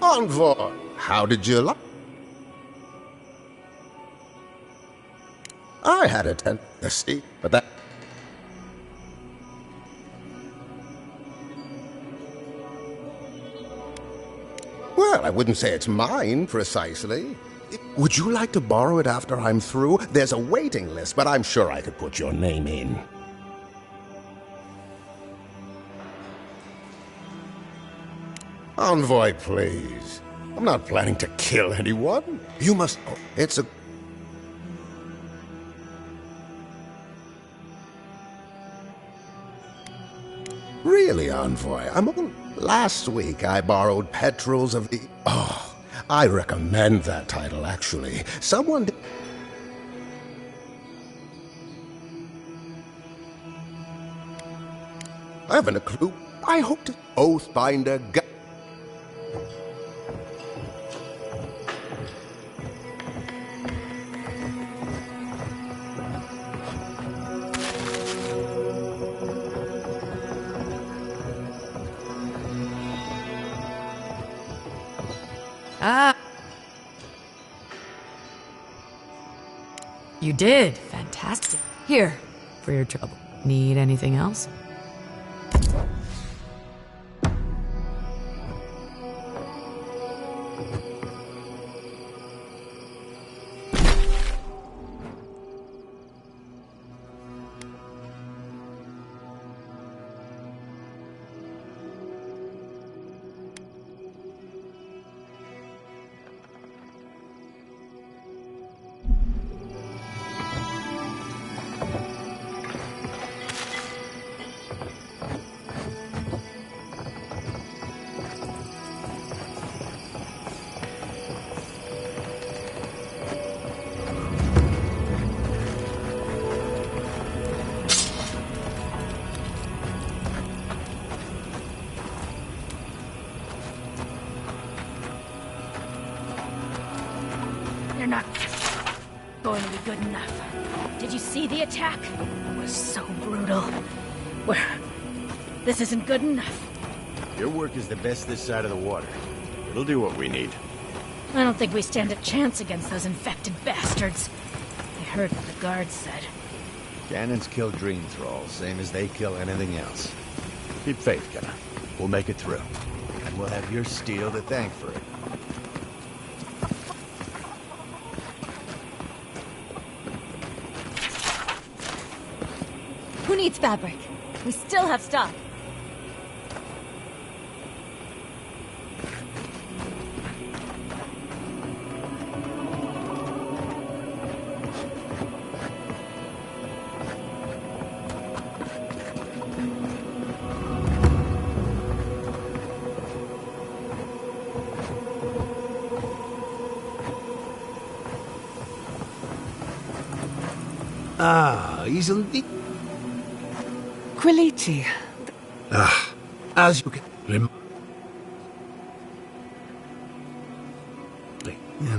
Envoy, how did you like? I had a tendency, but that... Well, I wouldn't say it's mine, precisely. Would you like to borrow it after I'm through? There's a waiting list, but I'm sure I could put your name in. Envoy, please. I'm not planning to kill anyone. You must... It's a... Really, Envoy, I'm on... Last week I borrowed Petrels of the... Oh, I recommend that title, actually. Someone... I haven't a clue. I hope to... Oathbinder... Ah! You did. Fantastic. Here, for your trouble. Need anything else? You're not going to be good enough. Did you see the attack? It was so brutal. This isn't good enough. Your work is the best this side of the water. It'll do what we need. I don't think we stand a chance against those infected bastards. I heard what the guards said. Cannons kill dream thralls, same as they kill anything else. Keep faith, Kenna. We'll make it through. And we'll have your steel to thank for it. Who needs fabric? We still have stock. Ah, isn't it? Quiliti. Ah, as you can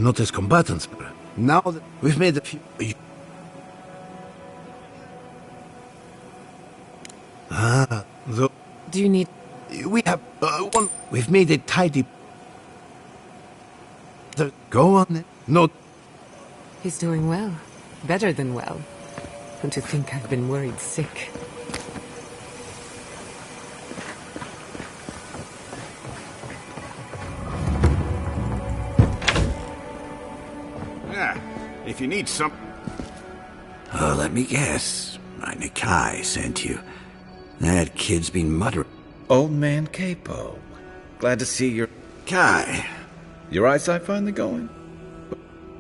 not as combatants, but now that we've made a few... Do you need... We have one... We've made a tidy... Go on then. No... He's doing well. Better than well. And to think I've been worried sick. Yeah, if you need some... let me guess. My Nikai sent you. That kid's been muttering. Old man Capo. Glad to see your... Kai. Your eyesight finally going?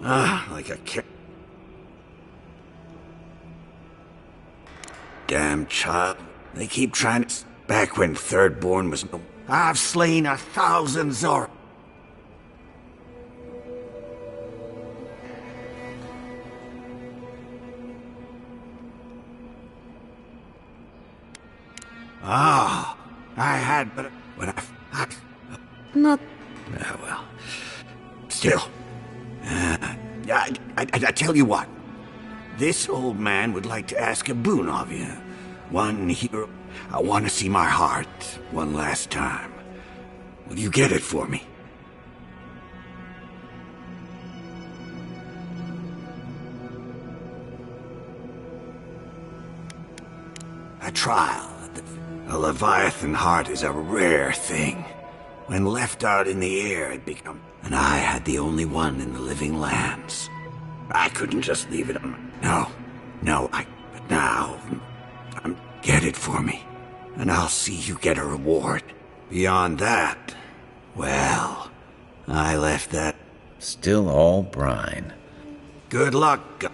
Like a kid. Damn child. They keep trying to... Back when Thirdborn was no... I've slain 1,000 Zor... Ah, I had, but I Not... well, still. I tell you what. This old man would like to ask a boon of you. One hero. I want to see my heart one last time. Will you get it for me? A trial. A Leviathan heart is a rare thing. When left out in the air, it becomes... And I had the only one in the living lands. I couldn't just leave it on... No, but now... Get it for me, and I'll see you get a reward. Beyond that, well, I left that... Still all brine. Good luck.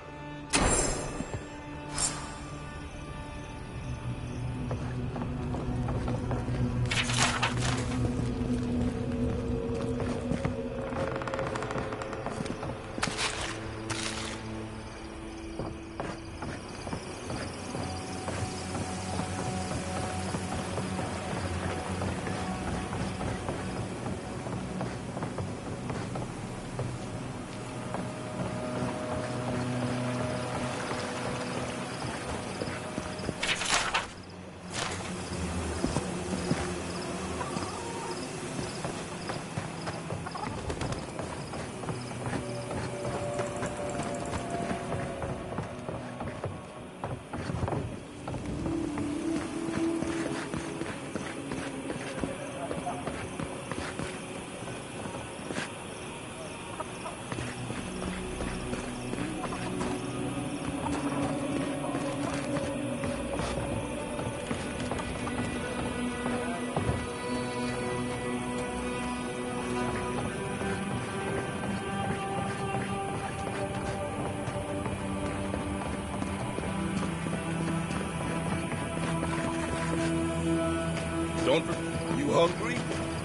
You hungry?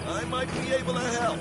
I might be able to help.